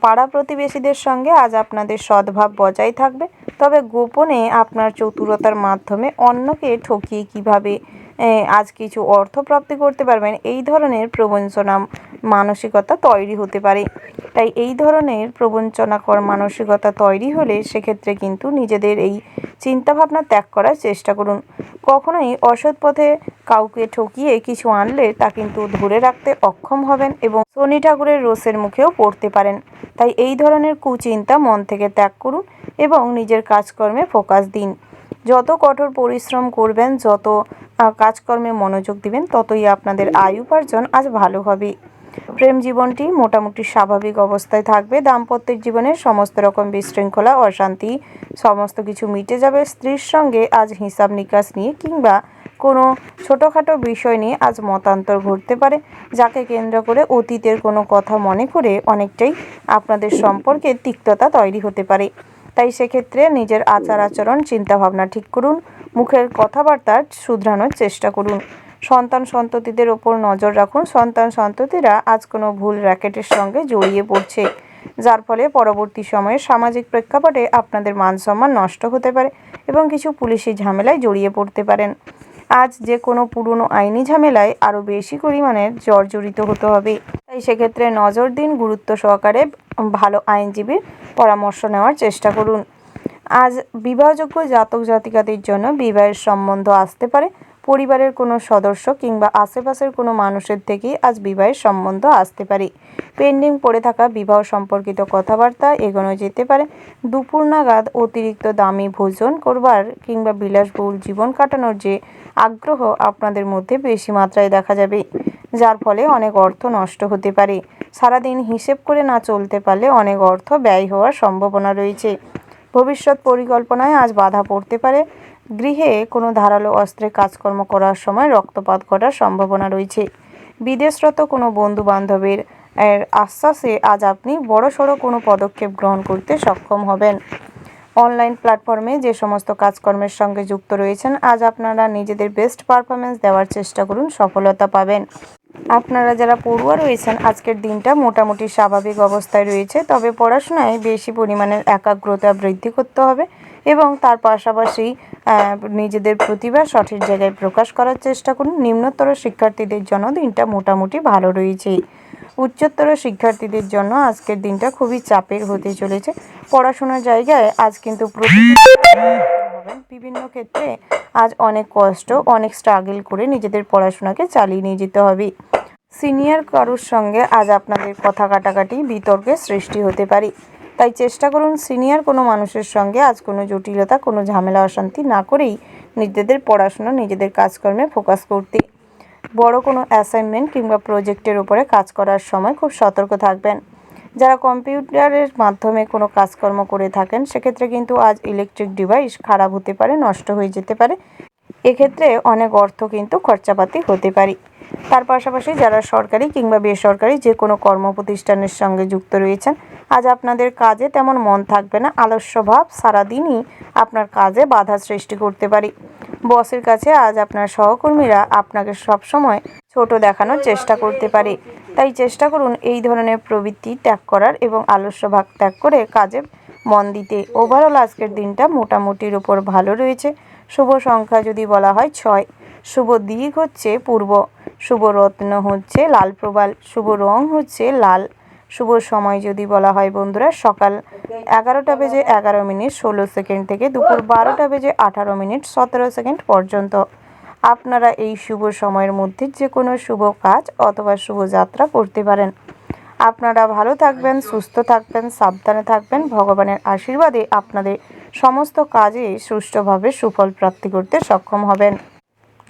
পাড়া প্রতিবেশীদের সঙ্গে আজ আপনাদের সদ্ভাব বজায় থাকবে। তবে গোপনে আপনার চতুরতার মাধ্যমে অন্যকে ঠকিয়ে কিভাবে আজ কিছু অর্থ প্রাপ্তি করতে পারবেন, এই ধরনের প্রবঞ্চনা মানসিকতা তৈরি হতে পারে। তাই এই ধরনের প্রবঞ্চনাকর মানসিকতা তৈরি হলে সেক্ষেত্রে কিন্তু নিজেদের এই চিন্তাভাবনা ত্যাগ করার চেষ্টা করুন। কখনোই অসৎ পথে কাউকে ঠকিয়ে কিছু আনলে তা কিন্তু ধরে রাখতে অক্ষম হবেন এবং শনি ঠাকুরের রোষের মুখেও পড়তে পারেন। তাই এই ধরনের কুচিন্তা মন থেকে ত্যাগ করুন এবং নিজের কাজকর্মে ফোকাস দিন। যত কঠোর পরিশ্রম করবেন, যত কাজকর্মে মনোযোগ দিবেন, ততই আপনাদের আয় উপার্জন আজ ভালো হবে। প্রেম জীবনটি মোটামুটি স্বাভাবিক অবস্থায় থাকবে। দাম্পত্যের জীবনে সমস্ত রকম বিশৃঙ্খলা, অশান্তি সমস্ত কিছু মিটে যাবে। স্ত্রীর সঙ্গে আজ হিসাব নিকাশ নিয়ে কিংবা কোনো ছোটোখাটো বিষয় নিয়ে আজ মতান্তর ঘটতে পারে, যাকে কেন্দ্র করে অতীতের কোনো কথা মনে করে অনেকটাই আপনাদের সম্পর্কে তিক্ততা তৈরি হতে পারে। তাই সেক্ষেত্রে নিজের আচার আচরণ চিন্তাভাবনা ঠিক করুন, মুখের কথাবার্তা শুধরানোর চেষ্টা করুন। সন্তান সন্ততিদের ওপর নজর রাখুন। সন্তান সন্ততিরা আজ কোনো ভুল র্যাকেটের সঙ্গে জড়িয়ে পড়ছে, যার ফলে পরবর্তী সময়ে সামাজিক প্রেক্ষাপটে আপনাদের মান সম্মান নষ্ট হতে পারে এবং কিছু পুলিশি ঝামেলায় জড়িয়ে পড়তে পারেন। আজ যে কোনো পুরনো আইনি ঝামেলায় আরও বেশি পরিমাণে জর্জরিত হতে হবে। তাই সেক্ষেত্রে নজর দিন, গুরুত্ব সহকারে ভালো আইনজীবীর পরামর্শ নেওয়ার চেষ্টা করুন। আজ বিবাহযোগ্য জাতক জাতিকাদের জন্য বিবাহের সম্বন্ধ আসতে পারে। পরিবারের কোনো সদস্য কিংবা আশেপাশের কোনো মানুষের থেকেই আজ বিবাহের সম্বন্ধ আসতে পারে। পেন্ডিং পড়ে থাকা বিবাহ সম্পর্কিত কথাবার্তা এগোনো যেতে পারে। দুপুর নাগাদ অতিরিক্ত দামি ভোজন করবার কিংবা বিলাসবহুল জীবন কাটানোর যে আগ্রহ আপনাদের মধ্যে বেশি মাত্রায় দেখা যাবে, যার ফলে অনেক অর্থ নষ্ট হতে পারে। সারাদিন হিসেব করে না চলতে পারলে অনেক অর্থ ব্যয় হওয়ার সম্ভাবনা রয়েছে। ভবিষ্যৎ পরিকল্পনায় আজ বাধা পড়তে পারে। গৃহে কোনো ধারালো অস্ত্রে কাজকর্ম করার সময় রক্তপাত ঘটার সম্ভাবনা রয়েছে। বিদেশরত কোনো বন্ধু বান্ধবের আশ্বাসে আজ আপনি বড়সড় কোনো পদক্ষেপ গ্রহণ করতে সক্ষম হবেন। অনলাইন প্ল্যাটফর্মে যে সমস্ত কাজকর্মের সঙ্গে যুক্ত রয়েছেন, আজ আপনারা নিজেদের বেস্ট পারফরমেন্স দেওয়ার চেষ্টা করুন, সফলতা পাবেন। আপনারা যারা পড়ুয়া রয়েছেন, আজকের দিনটা মোটামুটি স্বাভাবিক অবস্থায় রয়েছে। তবে পড়াশোনায় বেশি পরিমাণের একাগ্রতা বৃদ্ধি করতে হবে এবং তার পাশাপাশি নিজেদের প্রতিভা সঠিক জায়গায় প্রকাশ করার চেষ্টা করুন। নিম্নতর শিক্ষার্থীদের জন্য দিনটা মোটামুটি ভালো রয়েছে। উচ্চতর শিক্ষার্থীদের জন্য আজকের দিনটা খুবই চাপের হতে চলেছে। পড়াশোনার জায়গায় আজ কিন্তু বিভিন্ন ক্ষেত্রে আজ অনেক কষ্ট, অনেক স্ট্রাগল করে নিজেদের পড়াশোনাকে চালিয়ে নিয়ে যেতে হবে। সিনিয়র কারোর সঙ্গে আজ আপনাদের কথা কাটাকাটি বিতর্কের সৃষ্টি হতে পারে। তাই চেষ্টা করুন সিনিয়র কোনো মানুষের সঙ্গে আজ কোনো জটিলতা, কোনো ঝামেলা অশান্তি না করেই নিজেদের পড়াশোনা, নিজেদের কাজকর্মে ফোকাস করতে। বড় কোনো অ্যাসাইনমেন্ট কিংবা প্রজেক্টের উপরে কাজ করার সময় খুব সতর্ক থাকবেন। যারা কম্পিউটারের মাধ্যমে কোনো কাজকর্ম করে থাকেন, সেক্ষেত্রে কিন্তু আজ ইলেকট্রিক ডিভাইস খারাপ হতে পারে, নষ্ট হয়ে যেতে পারে। এক্ষেত্রে অনেক অর্থ কিন্তু খরচাপাতি হতে পারে। তার পাশাপাশি যারা সরকারি কিংবা বেসরকারি যে কোনো কর্মপ্রতিষ্ঠানের সঙ্গে যুক্ত রয়েছেন, আজ আপনাদের কাজে তেমন মন থাকবে না। আলস্যভাব সারাদিনই আপনার কাজে বাধা সৃষ্টি করতে পারে। বসের কাছে আজ আপনার সহকর্মীরা আপনাকে সবসময় ছোট দেখানোর চেষ্টা করতে পারে। তাই চেষ্টা করুন এই ধরনের প্রবৃত্তি ত্যাগ করার এবং আলস্যভাব ত্যাগ করে কাজে মন দিতে। ওভারঅল আজকের দিনটা মোটামুটির উপর ভালো রয়েছে। শুভ সংখ্যা যদি বলা হয় 6, শুভ দিক হচ্ছে পূর্ব, শুভ রত্ন হচ্ছে লাল প্রবাল, শুভ রং হচ্ছে লাল। শুভ সময় যদি বলা হয় বন্ধুরা, সকাল 11টা বেজে 11 মিনিট 16 সেকেন্ড থেকে দুপুর 12টা বেজে 18 মিনিট 17 সেকেন্ড পর্যন্ত। আপনারা এই শুভ সময়ের মধ্যে যে কোনো শুভ কাজ অথবা শুভ যাত্রা করতে পারেন। আপনারা ভালো থাকবেন, সুস্থ থাকবেন, সাবধানে থাকবেন। ভগবানের আশীর্বাদে আপনাদের সমস্ত কাজে সুষ্ঠুভাবে সুফল প্রাপ্তি করতে সক্ষম হবেন।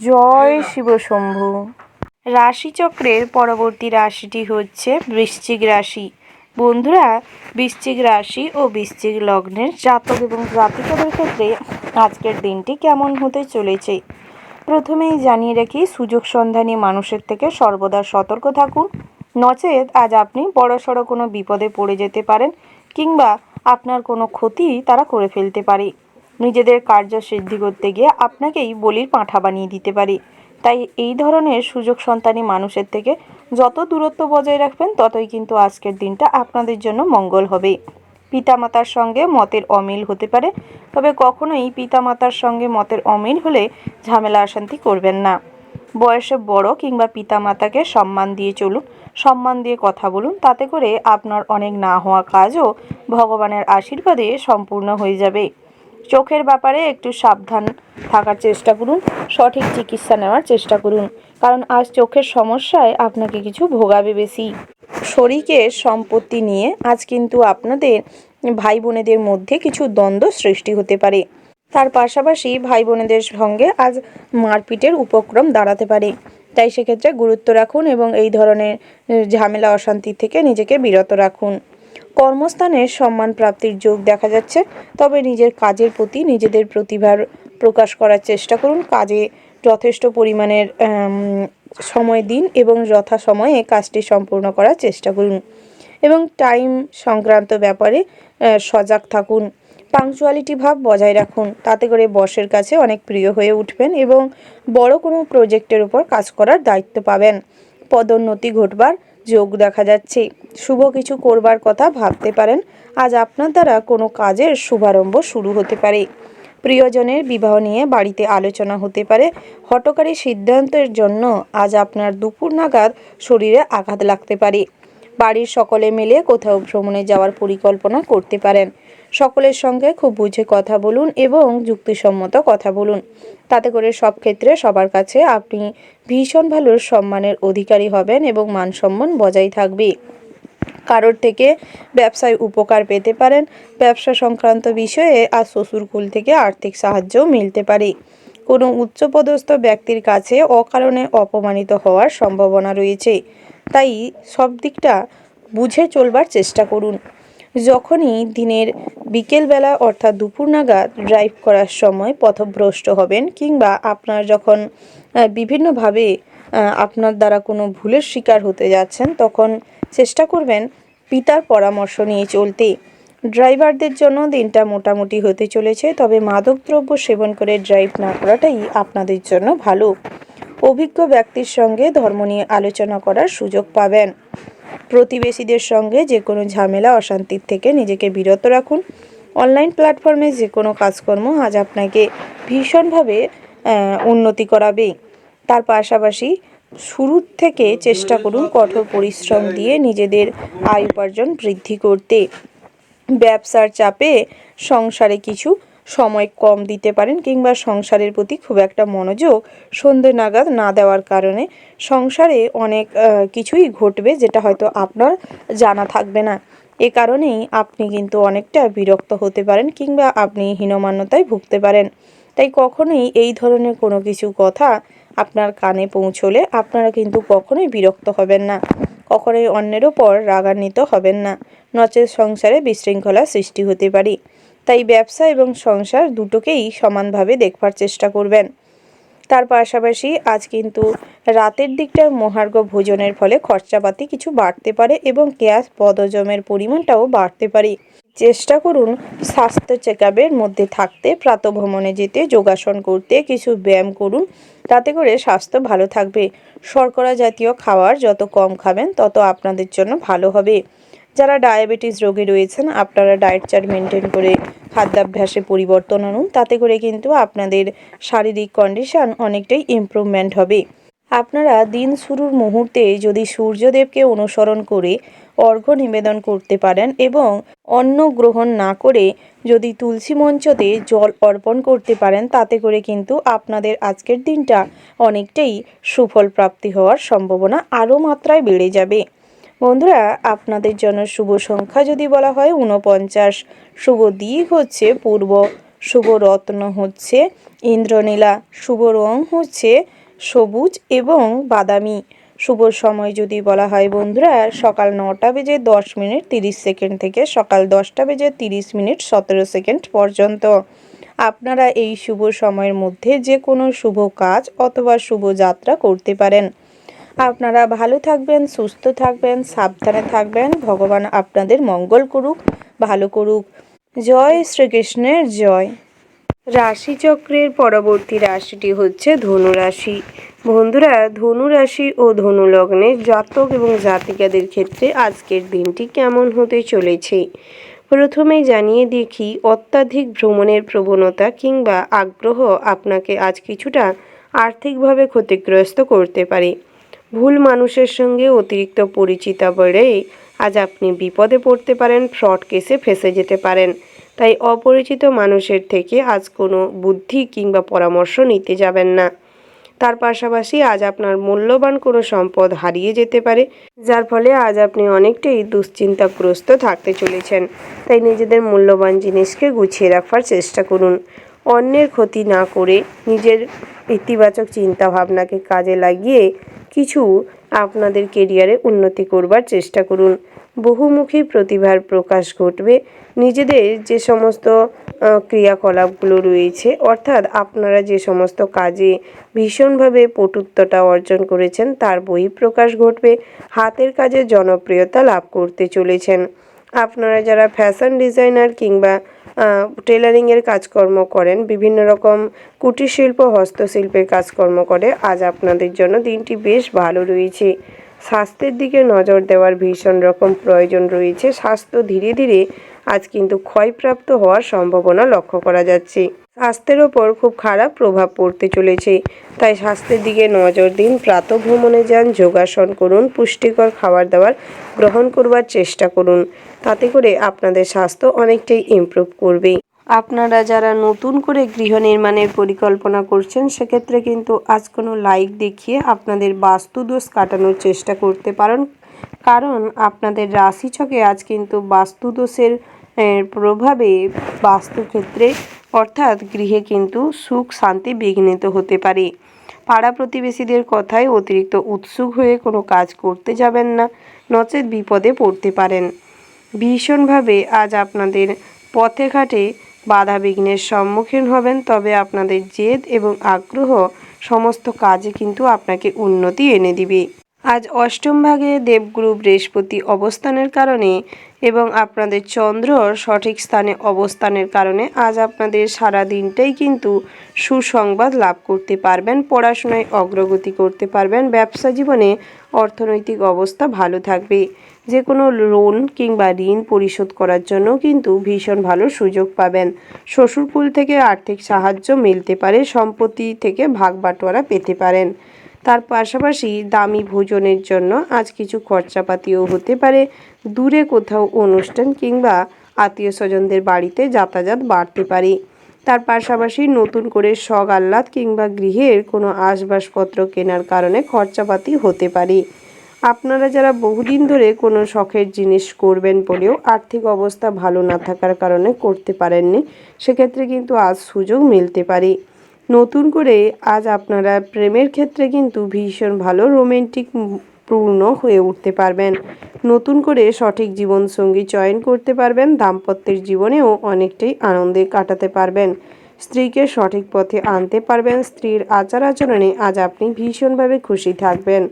জয় শিব শম্ভু।
রাশিচক্রের পরবর্তী রাশিটি হচ্ছে বৃশ্চিক রাশি।
বন্ধুরা, বৃশ্চিক রাশি ও বৃশ্চিক লগ্নের জাতক এবং জাতিকাদের ক্ষেত্রে আজকের দিনটি কেমন হতে চলেছে প্রথমেই জানিয়ে রাখি, সুযোগ সন্ধানী মানুষের থেকে সর্বদা সতর্ক থাকুন, নচেত আজ আপনি বড়সড় কোনো বিপদে পড়ে যেতে পারেন কিংবা আপনার কোনো ক্ষতি তারা করে ফেলতে পারে। নিজেদের কার্য সিদ্ধি করতে গিয়ে আপনাকেই বলির পাঁঠা বানিয়ে দিতে পারে। তাই এই ধরনের সুযোগ সন্তানী মানুষের থেকে যত দূরত্ব বজায় রাখবেন ততই কিন্তু আজকের দিনটা আপনাদের জন্য মঙ্গল হবে। পিতামাতার সঙ্গে মতের অমিল হতে পারে, তবে কখনোই পিতামাতার সঙ্গে মতের অমিল হলে ঝামেলা অশান্তি করবেন না। বয়সে বড় কিংবা পিতামাতাকে সম্মান দিয়ে চলুন, সম্মান দিয়ে কথা বলুন, তাতে করে আপনার অনেক না হওয়া কাজও ভগবানের আশীর্বাদে সম্পূর্ণ হয়ে যাবে। চোখের ব্যাপারে একটু সাবধান থাকার চেষ্টা করুন, সঠিক চিকিৎসা নেওয়ার চেষ্টা করুন, কারণ আজ চোখের সমস্যায় আপনাকে কিছু ভোগাবে বেশি। শরীরের সম্পত্তি নিয়ে আজ কিন্তু আপনাদের ভাই বোনেদের মধ্যে কিছু দ্বন্দ্ব সৃষ্টি হতে পারে। তার পাশাপাশি ভাই বোনেদের সঙ্গে আজ মারপিটের উপক্রম দাঁড়াতে পারে। তাই সেক্ষেত্রে গুরুত্ব রাখুন এবং এই ধরনের ঝামেলা অশান্তি থেকে নিজেকে বিরত রাখুন। কর্মস্থানে সম্মান প্রাপ্তির যোগ দেখা যাচ্ছে, তবে নিজের কাজের প্রতি নিজেদের প্রতিভার প্রকাশ করার চেষ্টা করুন। কাজে যথেষ্ট পরিমাণের সময় দিন এবং যথাসময়ে কাজটি সম্পূর্ণ করার চেষ্টা করুন এবং টাইম সংক্রান্ত ব্যাপারে সজাগ থাকুন। পাংচুয়ালিটি ভাব বজায় রাখুন, তাতে করে বসের কাছে অনেক প্রিয় হয়ে উঠবেন এবং বড় কোনো প্রজেক্টের উপর কাজ করার দায়িত্ব পাবেন। পদোন্নতি ঘটবার যোগ দেখা যাচ্ছে। শুভ কিছু করবার কথা ভাবতে পারেন। আজ আপনার দ্বারা কোনো কাজের শুভারম্ভ শুরু হতে পারে। প্রিয়জনের বিবাহ নিয়ে বাড়িতে আলোচনা হতে পারে। হঠকারী সিদ্ধান্তের জন্য আজ আপনার দুপুর নাগাদ শরীরে আঘাত লাগতে পারে। বাড়ির সকলে মিলে কোথাও ভ্রমণে যাওয়ার পরিকল্পনা করতে পারেন। সকলের সঙ্গে খুব বুঝে কথা বলুন এবং যুক্তিসম্মত কথা বলুন, তাতে করে সব ক্ষেত্রে সবার কাছে আপনি ভীষণ ভালো সম্মানের অধিকারী হবেন এবং মান সম্মান বজায় থাকবে। কারোর থেকে ব্যবসায় উপকার পেতে পারেন। ব্যবসা সংক্রান্ত বিষয়ে আজ শ্বশুরকুল থেকে আর্থিক সাহায্যও মিলতে পারে। কোনো উচ্চপদস্থ ব্যক্তির কাছে অকারণে অপমানিত হওয়ার সম্ভাবনা রয়েছে, তাই সব দিকটা বুঝে চলবার চেষ্টা করুন। যখনই দিনের বিকেলবেলা অর্থাৎ দুপুর নাগাদ ড্রাইভ করার সময় পথভ্রষ্ট হবেন কিংবা আপনার যখন বিভিন্নভাবে আপনার দ্বারা কোনো ভুলের শিকার হতে যাচ্ছেন, তখন চেষ্টা করবেন পিতার পরামর্শ নিয়ে চলতে। ড্রাইভারদের জন্য দিনটা মোটামুটি হতে চলেছে, তবে মাদকদ্রব্য সেবন করে ড্রাইভ না করাটাই আপনাদের জন্য ভালো। অভিজ্ঞ ব্যক্তির সঙ্গে ধর্ম নিয়ে আলোচনা করার সুযোগ পাবেন। প্রতিবেশীদের সঙ্গে যে কোনো ঝামেলা অশান্তির থেকে নিজেকে বিরত রাখুন। অনলাইন প্ল্যাটফর্মে যে কোনো কাজকর্ম আজ আপনাকে ভীষণভাবে উন্নতি করাবে। তার পাশাপাশি শুরুর থেকে চেষ্টা করুন কঠোর পরিশ্রম দিয়ে নিজেদের আয় উপার্জন বৃদ্ধি করতে। ব্যবসার চাপে সংসারে কিছু সময় কম দিতে পারেন কিংবা সংসারের প্রতি খুব একটা মনোযোগ সন্ধে নাগাদ না দেওয়ার কারণে সংসারে অনেক কিছুই ঘটবে যেটা হয়তো আপনার জানা থাকবে না। এ কারণেই আপনি কিন্তু অনেকটা বিরক্ত হতে পারেন কিংবা আপনি হীনমান্যতায় ভুগতে পারেন। তাই কখনোই এই ধরনের কোনো কিছু কথা আপনার কানে পৌঁছলে আপনারা কিন্তু কখনোই বিরক্ত হবেন না, কখনোই অন্যের ওপর রাগান্বিত হবেন না, নচেত সংসারে বিশৃঙ্খলা সৃষ্টি হতে পারে। তাই ব্যবসা এবং সংসার দুটোকেই সমানভাবে দেখবার চেষ্টা করবেন। তার পাশাপাশি আজ কিন্তু রাতের দিকটার মহার্ঘ ভোজনের ফলে খরচাপাতি কিছু বাড়তে পারে এবং গ্যাস বদহজমের পরিমাণটাও বাড়তে পারে। চেষ্টা করুন স্বাস্থ্য চেকআপের মধ্যে থাকতে, প্রাতঃভ্রমণে যেতে, যোগাসন করতে, কিছু ব্যায়াম করুন, তাতে করে স্বাস্থ্য ভালো থাকবে। শর্করা জাতীয় খাবার যত কম খাবেন তত আপনাদের জন্য ভালো হবে। যারা ডায়াবেটিস রোগী রয়েছেন, আপনারা ডায়েট চার্ট মেনটেন করে খাদ্যাভ্যাসে পরিবর্তন আনুন, তাতে করে কিন্তু আপনাদের শারীরিক কন্ডিশন অনেকটাই ইমপ্রুভমেন্ট হবে। আপনারা দিন শুরুর মুহূর্তে যদি সূর্যদেবকে অনুসরণ করে অর্ঘ্য নিবেদন করতে পারেন এবং অন্ন গ্রহণ না করে যদি তুলসী মঞ্চতে জল অর্পণ করতে পারেন, তাতে করে কিন্তু আপনাদের আজকের দিনটা অনেকটাই সুফল প্রাপ্তি হওয়ার সম্ভাবনা আরও মাত্রায় বেড়ে যাবে। বন্ধুরা, আপনাদের জন্য শুভ সংখ্যা যদি বলা হয় 49, শুভ দিক হচ্ছে পূর্ব, শুভ রত্ন হচ্ছে ইন্দ্রনীলা, শুভ রং হচ্ছে সবুজ এবং বাদামি, শুভ সময় যদি বলা হয় বন্ধুরা, সকাল 9টা বেজে 10 মিনিট 30 সেকেন্ড থেকে সকাল 10টা বেজে 30 মিনিট 17 সেকেন্ড পর্যন্ত। আপনারা এই শুভ সময়ের মধ্যে যে কোনো শুভ কাজ অথবা শুভ যাত্রা করতে পারেন। আপনারা ভালো থাকবেন, সুস্থ থাকবেন, সাবধানে থাকবেন। ভগবান আপনাদের মঙ্গল করুক, ভালো করুক। জয় শ্রীকৃষ্ণের জয়।
রাশিচক্রের পরবর্তী রাশিটি হচ্ছে ধনু রাশি। বন্ধুরা, ধনু রাশি ও ধনু লগ্নের জাতক এবং জাতিকাদের ক্ষেত্রে আজকের দিনটি কেমন হতে চলেছে। প্রথমেই জানিয়ে দেখি, অত্যাধিক ভ্রমণের প্রবণতা কিংবা আগ্রহ আপনাকে আজ কিছুটা আর্থিকভাবে ক্ষতিগ্রস্ত করতে পারে। ভুল মানুষের সঙ্গে অতিরিক্ত পরিচিতা বেড়ে আজ আপনি বিপদে পড়তে পারেন, ফ্রড কেসে ফেঁসে যেতে পারেন। তাই অপরিচিত মানুষের থেকে আজ কোনো বুদ্ধি কিংবা পরামর্শ নিতে যাবেন না। তার পাশাপাশি আজ আপনার মূল্যবান কোনো সম্পদ হারিয়ে যেতে পারে, যার ফলে আজ আপনি অনেকটাই দুশ্চিন্তাগ্রস্ত থাকতে চলেছেন। তাই নিজেদের মূল্যবান জিনিসকে গুছিয়ে রাখার চেষ্টা করুন। অন্যের ক্ষতি না করে নিজের ইতিবাচক চিন্তাভাবনাকে কাজে লাগিয়ে কিছু আপনাদের কেরিয়ারে উন্নতি করবার চেষ্টা করুন। বহুমুখী প্রতিভার প্রকাশ ঘটবে। নিজেদের যে সমস্ত ক্রিয়াকলাপগুলো রয়েছে, অর্থাৎ আপনারা যে সমস্ত কাজে ভীষণভাবে পটুত্বতা অর্জন করেছেন তার বহিঃপ্রকাশ ঘটবে। হাতের কাজে জনপ্রিয়তা লাভ করতে চলেছেন। আপনারা যারা ফ্যাশন ডিজাইনার কিংবা টেলারিংয়ের কাজকর্ম করেন, বিভিন্ন রকম কুটির শিল্প হস্তশিল্পের কাজকর্ম করে, আজ আপনাদের জন্য দিনটি বেশ ভালো রয়েছে। স্বাস্থ্যের দিকে নজর দেওয়ার ভীষণ রকম প্রয়োজন রয়েছে। স্বাস্থ্য ধীরে ধীরে আজ কিন্তু ক্ষয়প্রাপ্ত হওয়ার সম্ভাবনা লক্ষ্য করা যাচ্ছে। স্বাস্থ্যের ওপর খুব খারাপ প্রভাব পড়তে চলেছে, তাই স্বাস্থ্যের দিকে নজর দিন। প্রাতঃভ্রমণে যান, যোগাসন করুন, পুষ্টিকর খাবার দাবার গ্রহণ করবার চেষ্টা করুন। তাতে করে আপনাদের স্বাস্থ্য অনেকটাই ইমপ্রুভ করবে। আপনারা যারা নতুন করে গৃহ নির্মাণের পরিকল্পনা করছেন, সেক্ষেত্রে কিন্তু আজ কোনো লাইক দেখিয়ে আপনাদের বাস্তুদোষ কাটানোর চেষ্টা করতে পারেন। কারণ আপনাদের রাশিচকে আজ কিন্তু বাস্তুদোষের প্রভাবে বাস্তুক্ষেত্রে অর্থাৎ গৃহে কিন্তু সুখ শান্তি বিঘ্নিত হতে পারে। পাড়া প্রতিবেশীদের কথায় অতিরিক্ত উৎসুক হয়ে কোনো কাজ করতে যাবেন না, নচেৎ বিপদে পড়তে পারেন। ভীষণভাবে আজ আপনাদের পথে ঘাটে বাধা বিঘ্নের সম্মুখীন হবেন, তবে আপনাদের জেদ এবং আগ্রহ সমস্ত কাজে কিন্তু আপনাকে উন্নতি এনে দিবে। আজ অষ্টম ভাগে দেবগুরু বৃহস্পতি অবস্থানের কারণে এবং আপনাদের চন্দ্র সঠিক স্থানে অবস্থানের কারণে আজ আপনাদের সারা দিনটাই কিন্তু সুসংবাদ লাভ করতে পারবেন। পড়াশোনায় অগ্রগতি করতে পারবেন। ব্যবসা জীবনে অর্থনৈতিক অবস্থা ভালো থাকবে। যে কোনো লোন কিংবা ঋণ পরিশোধ করার জন্য কিন্তু ভীষণ ভালো সুযোগ পাবেন। শ্বশুরকুল থেকে আর্থিক সাহায্য মিলতে পারে। সম্পত্তি থেকে ভাগ বাটোয়ারা পেতে পারেন। তার পাশাপাশি দামি ভোজনের জন্য আজ কিছু খরচাপাতিও হতে পারে। দূরে কোথাও অনুষ্ঠান কিংবা আত্মীয় স্বজনদের বাড়িতে যাতায়াত বাড়তে পারে। তার পাশাপাশি নতুন করে শখ আহ্লাদ কিংবা গৃহের কোনো আসবাবপত্র কেনার কারণে খরচাপাতি হতে পারে। আপনারা যারা বহুদিন ধরে কোনো শখের জিনিস করবেন বলেও আর্থিক অবস্থা ভালো না থাকার কারণে করতে পারেননি, সেক্ষেত্রে কিন্তু আজ সুযোগ মিলতে পারে। নতুন করে আজ আপনারা প্রেমের ক্ষেত্রে কিন্তু ভীষণ ভালো রোমান্টিক পূর্ণ হয়ে উঠতে পারবেন। নতুন করে সঠিক জীবনসঙ্গী চয়ন করতে পারবেন। দাম্পত্যের জীবনেও অনেকটাই আনন্দে কাটাতে পারবেন। স্ত্রীকে সঠিক পথে আনতে পারবেন। স্ত্রীর আচার আচরণে আজ আপনি ভীষণভাবে খুশি থাকবেন।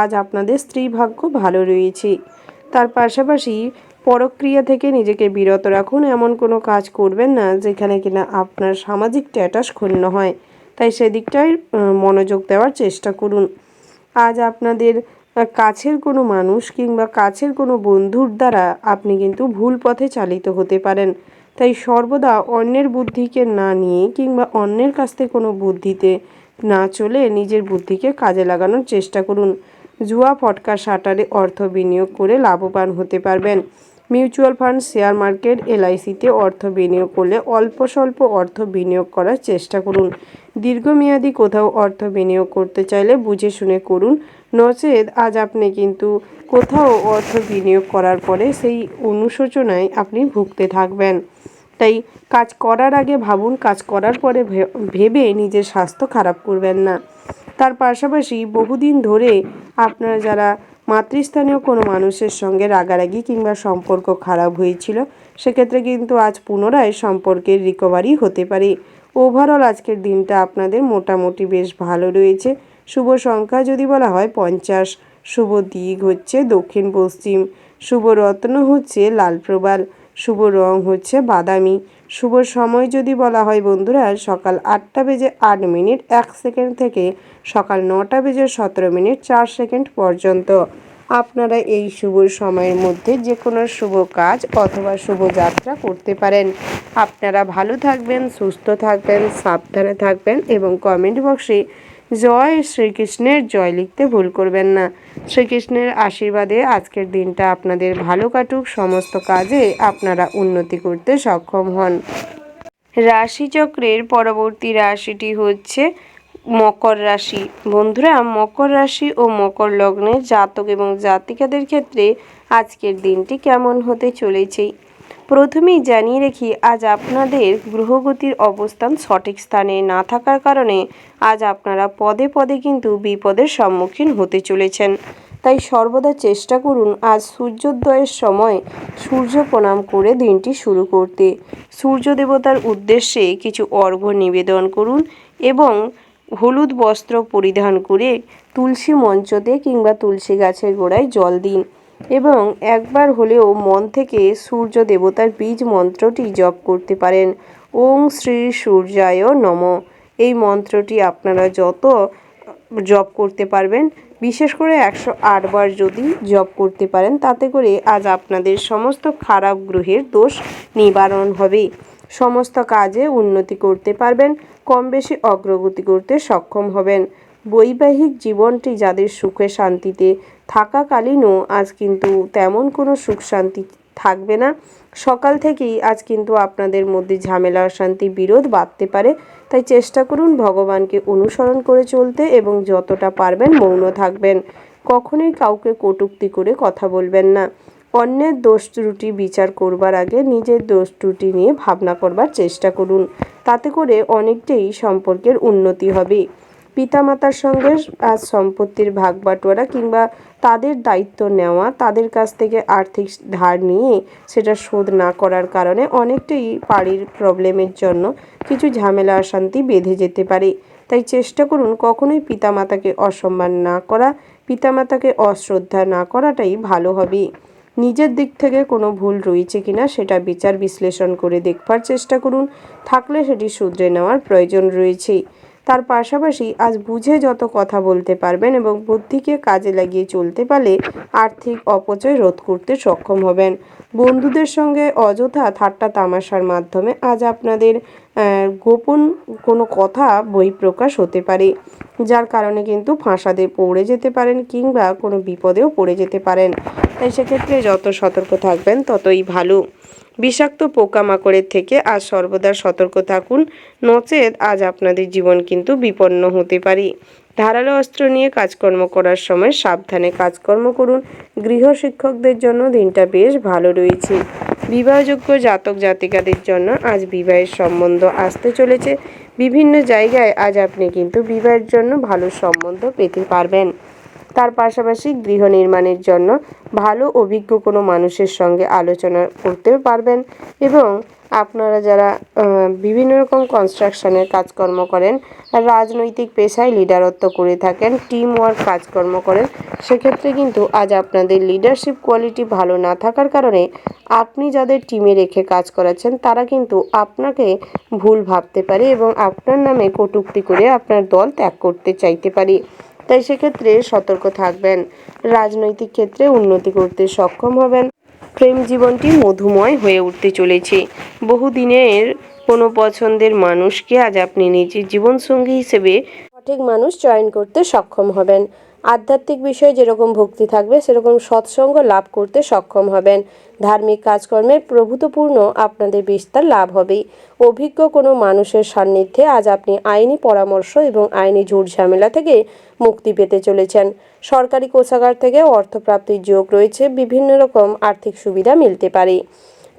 আজ আপনাদের স্ত্রী ভাগ্য ভালো রয়েছে। তার পাশাপাশি পরক্রিয়া থেকে নিজেকে বিরত রাখুন। এমন কোনো কাজ করবেন না যেখানে কিনা আপনার সামাজিক স্ট্যাটাস ক্ষুণ্ণ হয়, তাই সেদিকটায় মনোযোগ দেওয়ার চেষ্টা করুন। আজ আপনাদের কাছের কোনো মানুষ কিংবা কাছের কোনো বন্ধুর দ্বারা আপনি কিন্তু ভুল পথে চালিত হতে পারেন। তাই সর্বদা অন্যের বুদ্ধিকে না নিয়ে কিংবা অন্যের কাছ থেকে কোনো বুদ্ধিতে না চলে নিজের বুদ্ধিকে কাজে লাগানোর চেষ্টা করুন। জুয়া ফটকা শাটারে অর্থ বিনিয়োগ করে লাভবান হতে পারবেন। মিউচুয়াল ফান্ড, শেয়ার মার্কেট, এলআইসিতে অর্থ বিনিয়োগ করলে অল্প স্বল্প অর্থ বিনিয়োগ করার চেষ্টা করুন। দীর্ঘমেয়াদী কোথাও অর্থ বিনিয়োগ করতে চাইলে বুঝে শুনে করুন, নচেৎ আজ আপনি কিন্তু কোথাও অর্থ বিনিয়োগ করার পরে সেই অনুশোচনায় আপনি ভুগতে থাকবেন। তাই কাজ করার আগে ভাবুন, কাজ করার পরে ভেবে নিজের স্বাস্থ্য খারাপ করবেন না। তার পাশাপাশি বহুদিন ধরে আপনারা যারা মাতৃস্থানীয় কোনো মানুষের সঙ্গে রাগারাগি কিংবা সম্পর্ক খারাপ হয়েছিল, সেক্ষেত্রে কিন্তু আজ পুনরায় সম্পর্কের রিকভারি হতে পারে। ওভারঅল আজকের দিনটা আপনাদের মোটামুটি বেশ ভালো রয়েছে। শুভ সংখ্যা যদি বলা হয় 50, শুভ দিক হচ্ছে দক্ষিণ পশ্চিম, শুভ রত্ন হচ্ছে লাল প্রবাল, শুভ রং হচ্ছে বাদামি, শুভ সময় যদি বলা হয় বন্ধুরা সকাল 8:08 থেকে সকাল 9:17 পর্যন্ত। আপনারা এই শুভ সময়ের মধ্যে যে কোনো শুভ কাজ অথবা শুভ যাত্রা করতে পারেন। আপনারা ভালো থাকবেন, সুস্থ থাকবেন, সাবধানে থাকবেন এবং কমেন্ট বক্সে জয় শ্রীকৃষ্ণের জয় লিখতে ভুল করবেন না। শ্রীকৃষ্ণের আশীর্বাদে আজকের দিনটা আপনাদের ভালো কাটুক, সমস্ত কাজে আপনারা উন্নতি করতে সক্ষম হন। রাশিচক্রের পরবর্তী রাশিটি হচ্ছে মকর রাশি। বন্ধুরা, মকর রাশি ও মকর লগ্নের জাতক এবং জাতিকাদের ক্ষেত্রে আজকের দিনটি কেমন হতে চলেছে। প্রথমেই জানিয়ে রাখি, আজ আপনাদের গ্রহগতির অবস্থান সঠিক স্থানে না থাকার কারণে আজ আপনারা পদে পদে কিন্তু বিপদের সম্মুখীন হতে চলেছেন। তাই সর্বদা চেষ্টা করুন আজ সূর্যোদয়ের সময় সূর্য প্রণাম করে দিনটি শুরু করতে। সূর্য দেবতার উদ্দেশ্যে কিছু অর্ঘ্য নিবেদন করুন এবং হলুদ বস্ত্র পরিধান করে তুলসী মঞ্চতে কিংবা তুলসী গাছের গোড়ায় জল দিন এবং একবার হলেও মন থেকে সূর্য দেবতার বীজ মন্ত্রটি জপ করতে পারেন। ওং শ্রী সূর্যায় নমঃ। এই মন্ত্রটি আপনারা যত জপ করতে পারবেন, বিশেষ করে 108 বার যদি জপ করতে পারেন, তাতে করে আজ আপনাদের সমস্ত খারাপ গ্রহের দোষ নিবারণ হবে। সমস্ত কাজে উন্নতি করতে পারবেন, কম বেশি অগ্রগতি করতে সক্ষম হবেন। বৈবাহিক জীবনটি যাদের সুখে শান্তিতে থাকাকালীনও আজ কিন্তু তেমন কোনো সুখ শান্তি থাকবে না। সকাল থেকেই আজ কিন্তু আপনাদের মধ্যে ঝামেলা অশান্তি বিরোধ বাড়তে পারে। তাই চেষ্টা করুন ভগবানকে অনুসরণ করে চলতে এবং যতটা পারবেন মৌন থাকবেন। কখনোই কাউকে কটূক্তি করে কথা বলবেন না। অন্যের দোষ ত্রুটি বিচার করবার আগে নিজের দোষ ত্রুটি নিয়ে ভাবনা করবার চেষ্টা করুন। তাতে করে অনেকটাই সম্পর্কের উন্নতি হবে। পিতামাতার সঙ্গে আজ সম্পত্তির ভাগ বাটোয়ারা কিংবা তাদের দায়িত্ব নেওয়া, তাদের কাছ থেকে আর্থিক ধার নিয়ে সেটা শোধ না করার কারণে অনেকটাই বাড়ির প্রবলেমের জন্য কিছু ঝামেলা অশান্তি বেঁধে যেতে পারে। তাই চেষ্টা করুন কখনোই পিতামাতাকে অসম্মান না করা, পিতামাতাকে অশ্রদ্ধা না করাটাই ভালো হবে। নিজের দিক থেকে কোনো ভুল রয়েছে কিনা সেটা বিচার বিশ্লেষণ করে দেখবার চেষ্টা করুন, থাকলে সেটি শুধরে নেওয়ার প্রয়োজন রয়েছে। তার পাশাপাশি আজ বুঝে যত কথা বলতে পারবেন এবং বুদ্ধিকে কাজে লাগিয়ে চলতে পারলে আর্থিক অপচয় রোধ করতে সক্ষম হবেন। বন্ধুদের সঙ্গে অযথা ঠাট্টা তামাশার মাধ্যমে আজ আপনাদের গোপন কোনো কথা বহিঃপ্রকাশ হতে পারে, যার কারণে কিন্তু ফাঁসাদে পড়ে যেতে পারেন কিংবা কোনো বিপদেও পড়ে যেতে পারেন। তাই সেক্ষেত্রে যত সতর্ক থাকবেন ততই ভালো। বিষাক্ত পোকামাকড়ের থেকে আজ সর্বদা সতর্ক থাকুন, নচেত আজ আপনাদের জীবন কিন্তু বিপন্ন হতে পারে। ধারালো অস্ত্র নিয়ে কাজকর্ম করার সময় সাবধানে কাজকর্ম করুন। গৃহশিক্ষকদের জন্য দিনটা বেশ ভালো রয়েছে। বিবাহযোগ্য জাতক জাতিকাদের জন্য আজ বিবাহের সম্বন্ধ আসতে চলেছে। বিভিন্ন জায়গায় আজ আপনি কিন্তু বিবাহের জন্য ভালো সম্বন্ধ পেতে পারবেন। তার পাশাপাশি গৃহ নির্মাণের জন্য ভালো অভিজ্ঞ কোনো মানুষের সঙ্গে আলোচনা করতে পারবেন এবং আপনারা যারা বিভিন্ন রকম কনস্ট্রাকশনের কাজকর্ম করেন, রাজনৈতিক পেশায় লিডারত্ব করে থাকেন, টিম ওয়ার্ক কাজকর্ম করেন, সেক্ষেত্রে কিন্তু আজ আপনাদের লিডারশিপ কোয়ালিটি ভালো না থাকার কারণে আপনি যাদের টিমে রেখে কাজ করাচ্ছেন তারা কিন্তু আপনাকে ভুল ভাবতে পারে এবং আপনার নামে কটূক্তি করে আপনার দল ত্যাগ করতে চাইতে পারে। তাই সেক্ষেত্রে সতর্ক থাকবেন। রাজনৈতিক ক্ষেত্রে উন্নতি করতে সক্ষম হবেন। প্রেম জীবনটি মধুময় হয়ে উঠতে চলেছে। বহুদিনের কোনো পছন্দের মানুষকে আজ আপনি নিজের জীবনসঙ্গী হিসেবে সঠিক মানুষ চয়ন করতে সক্ষম হবেন। আধ্যাত্মিক বিষয়ে যেরকম ভক্তি থাকবে সেরকম সৎসঙ্গ লাভ করতে সক্ষম হবেন। ধার্মিক কাজকর্মের প্রভূতপূর্ণ আপনাদের বিস্তার লাভ হবে। অভিজ্ঞ কোনো মানুষের সান্নিধ্যে আজ আপনি আইনি পরামর্শ এবং আইনি ঝুট ঝামেলা থেকে মুক্তি পেতে চলেছেন। সরকারি কোষাগার থেকে অর্থপ্রাপ্তির যোগ রয়েছে। বিভিন্ন রকম আর্থিক সুবিধা মিলতে পারে।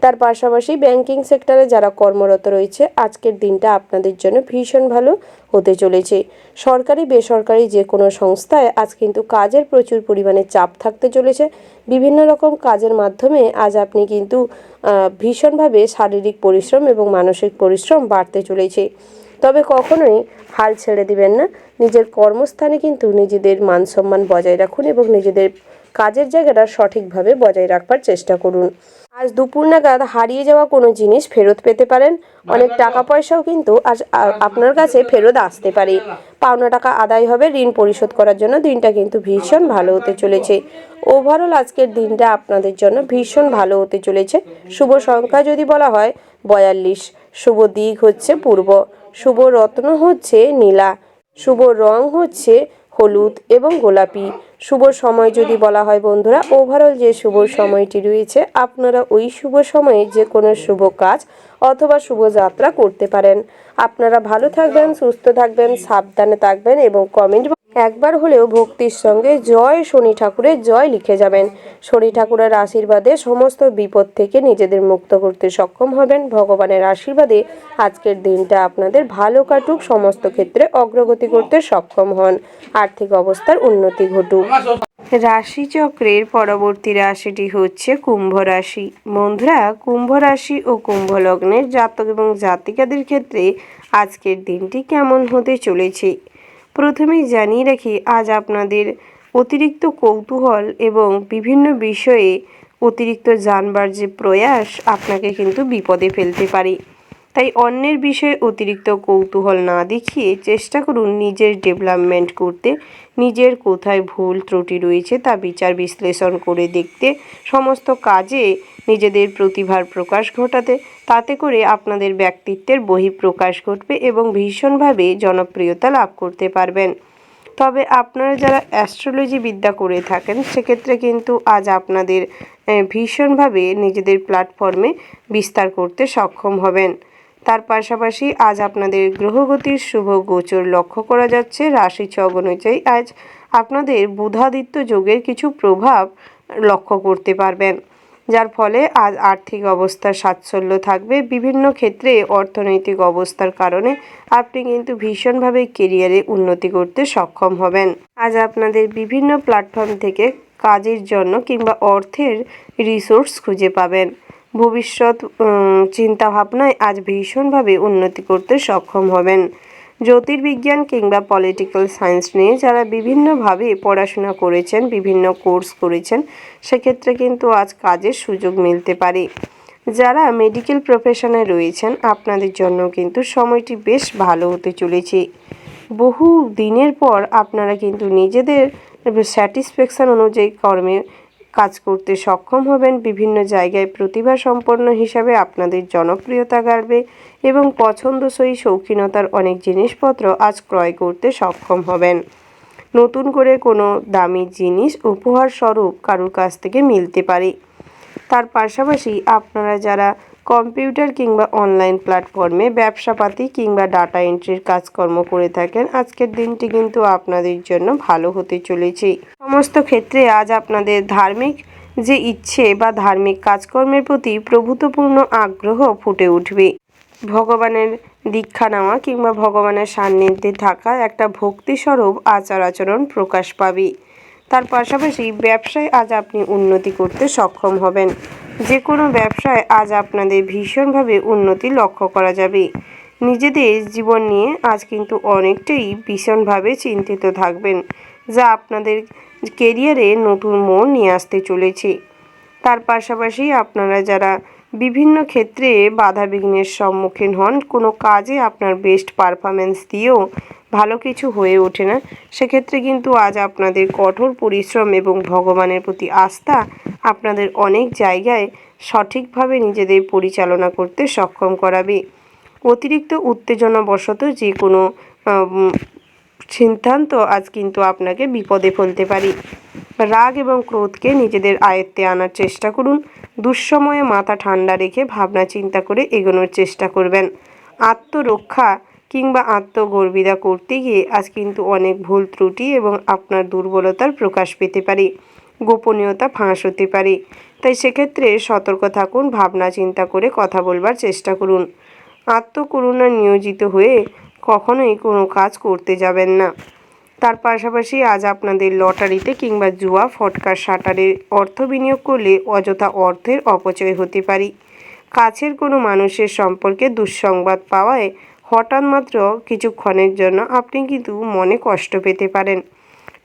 তার পাশাপাশি ব্যাংকিং সেক্টরে যারা কর্মরত রয়েছে আজকের দিনটা আপনাদের জন্য ভীষণ ভালো হতে চলেছে। সরকারি বেসরকারি যে কোনো সংস্থায় আজ কিন্তু কাজের প্রচুর পরিমাণে চাপ থাকতে চলেছে। বিভিন্ন রকম কাজের মাধ্যমে আজ আপনি কিন্তু ভীষণভাবে শারীরিক পরিশ্রম এবং মানসিক পরিশ্রম বাড়তে চলেছে। তবে কখনোই হাল ছেড়ে দিবেন না। নিজের কর্মস্থানে কিন্তু নিজেদের মান সম্মান বজায় রাখুন এবং নিজেদের কাজের জায়গাটা সঠিকভাবে বজায় রাখবার চেষ্টা করুন। আজ দুপুর নাগাদ হারিয়ে যাওয়া কোনো জিনিস ফেরত পেতে পারেন। অনেক টাকা পয়সাও কিন্তু আজ আপনার কাছে ফেরত আসতে পারে। পাওনা টাকা আদায় হবে। ঋণ পরিশোধ করার জন্য দিনটা কিন্তু ভীষণ ভালো হতে চলেছে। ওভারঅল আজকের দিনটা আপনাদের জন্য ভীষণ ভালো হতে চলেছে। শুভ সংখ্যা যদি বলা হয় 42, শুভ দিক হচ্ছে পূর্ব, শুভ রত্ন হচ্ছে নীলা, শুভ রং হচ্ছে হলুদ এবং গোলাপি। শুভ সময় যদি বলা হয় বন্ধুরা, ওভারঅল যে শুভ সময়টি রয়েছে আপনারা ওই শুভ সময়ে যে কোনো শুভ কাজ অথবা শুভ যাত্রা করতে পারেন। আপনারা ভালো থাকবেন, সুস্থ থাকবেন, সাবধানে থাকবেন এবং কমেন্ট একবার হলেও ভক্তির সঙ্গে জয় শনি ঠাকুরের জয় লিখে যাবেন। শনি ঠাকুরের আশীর্বাদে সমস্ত বিপদ থেকে নিজেদের মুক্ত করতে সক্ষম হবেন। ভগবানের আশীর্বাদে আজকের দিনটা আপনাদের ভালো কাটুক, সমস্ত ক্ষেত্রে অগ্রগতি করতে সক্ষম হন, আর্থিক অবস্থার উন্নতি ঘটুক।
রাশিচক্রের পরবর্তী রাশিটি হচ্ছে কুম্ভ রাশি। বন্ধুরা, কুম্ভ রাশি ও কুম্ভ লগ্নের জাতক এবং জাতিকাদের ক্ষেত্রে আজকের দিনটি কেমন হতে চলেছে প্রথমেই জানিয়ে রাখি, আজ আপনাদের অতিরিক্ত কৌতূহল এবং বিভিন্ন বিষয়ে অতিরিক্ত জানবার যে প্রয়াস আপনাকে কিন্তু বিপদে ফেলতে পারে। তাই অন্যের বিষয়ে অতিরিক্ত কৌতূহল না দেখিয়ে চেষ্টা করুন নিজের ডেভেলপমেন্ট করতে, নিজের কোথায় ভুল ত্রুটি রয়েছে তা বিচার বিশ্লেষণ করে দেখতে, সমস্ত কাজে নিজেদের প্রতিভার প্রকাশ ঘটাতে। তাতে করে আপনাদের ব্যক্তিত্বের বহিঃপ্রকাশ ঘটবে এবং ভীষণভাবে জনপ্রিয়তা লাভ করতে পারবেন। তবে আপনারা যারা অ্যাস্ট্রোলজি বিদ্যা করে থাকেন সেক্ষেত্রে কিন্তু আজ আপনাদের ভীষণভাবে নিজেদের প্ল্যাটফর্মে বিস্তার করতে সক্ষম হবেন। তার পাশাপাশি আজ আপনাদের গ্রহগতির শুভ গোচর লক্ষ্য করা যাচ্ছে। রাশিচক অনুযায়ী আজ আপনাদের বুধাদিত্য যোগের কিছু প্রভাব লক্ষ্য করতে পারবেন, যার ফলে আজ আর্থিক অবস্থার স্বাচ্ছল্য থাকবে। বিভিন্ন ক্ষেত্রে অর্থনৈতিক অবস্থার কারণে আপনি কিন্তু ভীষণভাবে কেরিয়ারে উন্নতি করতে সক্ষম হবেন। আজ আপনাদের বিভিন্ন প্ল্যাটফর্ম থেকে কাজের জন্য কিংবা অর্থের রিসোর্স খুঁজে পাবেন। ভবিষ্যৎ চিন্তাভাবনায় আজ ভীষণভাবে উন্নতি করতে সক্ষম হবেন। জ্যোতির্বিজ্ঞান কিংবা পলিটিক্যাল সায়েন্স নিয়ে যারা বিভিন্নভাবে পড়াশোনা করেছেন, বিভিন্ন কোর্স করেছেন, সেক্ষেত্রে কিন্তু আজ কাজের সুযোগ মিলতে পারে। যারা মেডিকেল প্রফেশনে রয়েছেন আপনাদের জন্য কিন্তু সময়টি বেশ ভালো হতে চলেছে। বহু দিনের পর আপনারা কিন্তু নিজেদের স্যাটিসফ্যাকশন অনুযায়ী কর্মে কাজ করতে সক্ষম হবেন। বিভিন্ন জায়গায় প্রতিভা সম্পন্ন হিসাবে আপনাদের জনপ্রিয়তা বাড়বে এবং পছন্দসই শৌখিনতার অনেক জিনিসপত্র আজ ক্রয় করতে সক্ষম হবেন। নতুন করে কোনো দামি জিনিস উপহার স্বরূপ কারোর কাছ থেকে মিলতে পারে। তার পাশাপাশি আপনারা যারা কম্পিউটার কিংবা অনলাইন প্ল্যাটফর্মে ব্যবসাপাতি কিংবা ডাটা এন্ট্রির কাজকর্ম করে থাকেন আজকের দিনটি কিন্তু আপনাদের জন্য ভালো হতে চলেছে। সমস্ত ক্ষেত্রে আজ আপনাদের ধার্মিক যে ইচ্ছে বা ধার্মিক কাজকর্মের প্রতি প্রভূতপূর্ণ আগ্রহ ফুটে উঠবে। ভগবানের দীক্ষা নেওয়া কিংবা ভগবানের সান্নিধ্যে থাকা একটা ভক্তিস্বরূপ আচার আচরণ প্রকাশ পাবে। তার পাশাপাশি ব্যবসায় আজ আপনি উন্নতি করতে সক্ষম হবেন। যে কোনো ব্যবসায় আজ আপনাদের ভীষণভাবে উন্নতি লক্ষ্য করা যাবে। নিজেদের জীবন নিয়ে আজ কিন্তু অনেকটাই ভীষণভাবে চিন্তিত থাকবেন, যা আপনাদের কেরিয়ারে নতুন মোড় নিয়ে আসতে চলেছে। তার পাশাপাশি আপনারা যারা বিভিন্ন ক্ষেত্রে বাধা বিঘ্নের সম্মুখীন হন, কোনো কাজে আপনার বেস্ট পারফরমেন্স দিয়েও ভালো কিছু হয়ে ওঠে না, সেক্ষেত্রে কিন্তু আজ আপনাদের কঠোর পরিশ্রম এবং ভগবানের প্রতি আস্থা আপনাদের অনেক জায়গায় সঠিকভাবে নিজেদের পরিচালনা করতে সক্ষম করাবে। অতিরিক্ত উত্তেজনাবশত যে কোনো সিদ্ধান্ত আজ কিন্তু আপনাকে বিপদে ফেলতে পারে। রাগ এবং ক্রোধকে নিজেদের আয়ত্তে আনার চেষ্টা করুন। দুঃসময়ে মাথা ঠান্ডা রেখে ভাবনা চিন্তা করে এগোনোর চেষ্টা করবেন। আত্মরক্ষা কিংবা আত্মগর্বিতা করতে গিয়ে আজ কিন্তু অনেক ভুল ত্রুটি এবং আপনার দুর্বলতার প্রকাশ পেতে পারে। গোপনীয়তা ফাঁস হতে পারে। তাই সেক্ষেত্রে সতর্ক থাকুন, ভাবনা চিন্তা করে কথা বলবার চেষ্টা করুন। আত্মকরুণা নিয়োজিত হয়ে কখনোই কোনো কাজ করতে যাবেন না। তার পাশাপাশি আজ আপনাদের লটারিতে কিংবা জুয়া, ফটকা, শাটারে অর্থ বিনিয়োগ করলে অযথা অর্থের অপচয় হতে পারে। কাছের কোনো মানুষের সম্পর্কে দুঃসংবাদ পাওয়ায় হঠাৎ মাত্র কিছুক্ষণের জন্য আপনি কিন্তু মনে কষ্ট পেতে পারেন।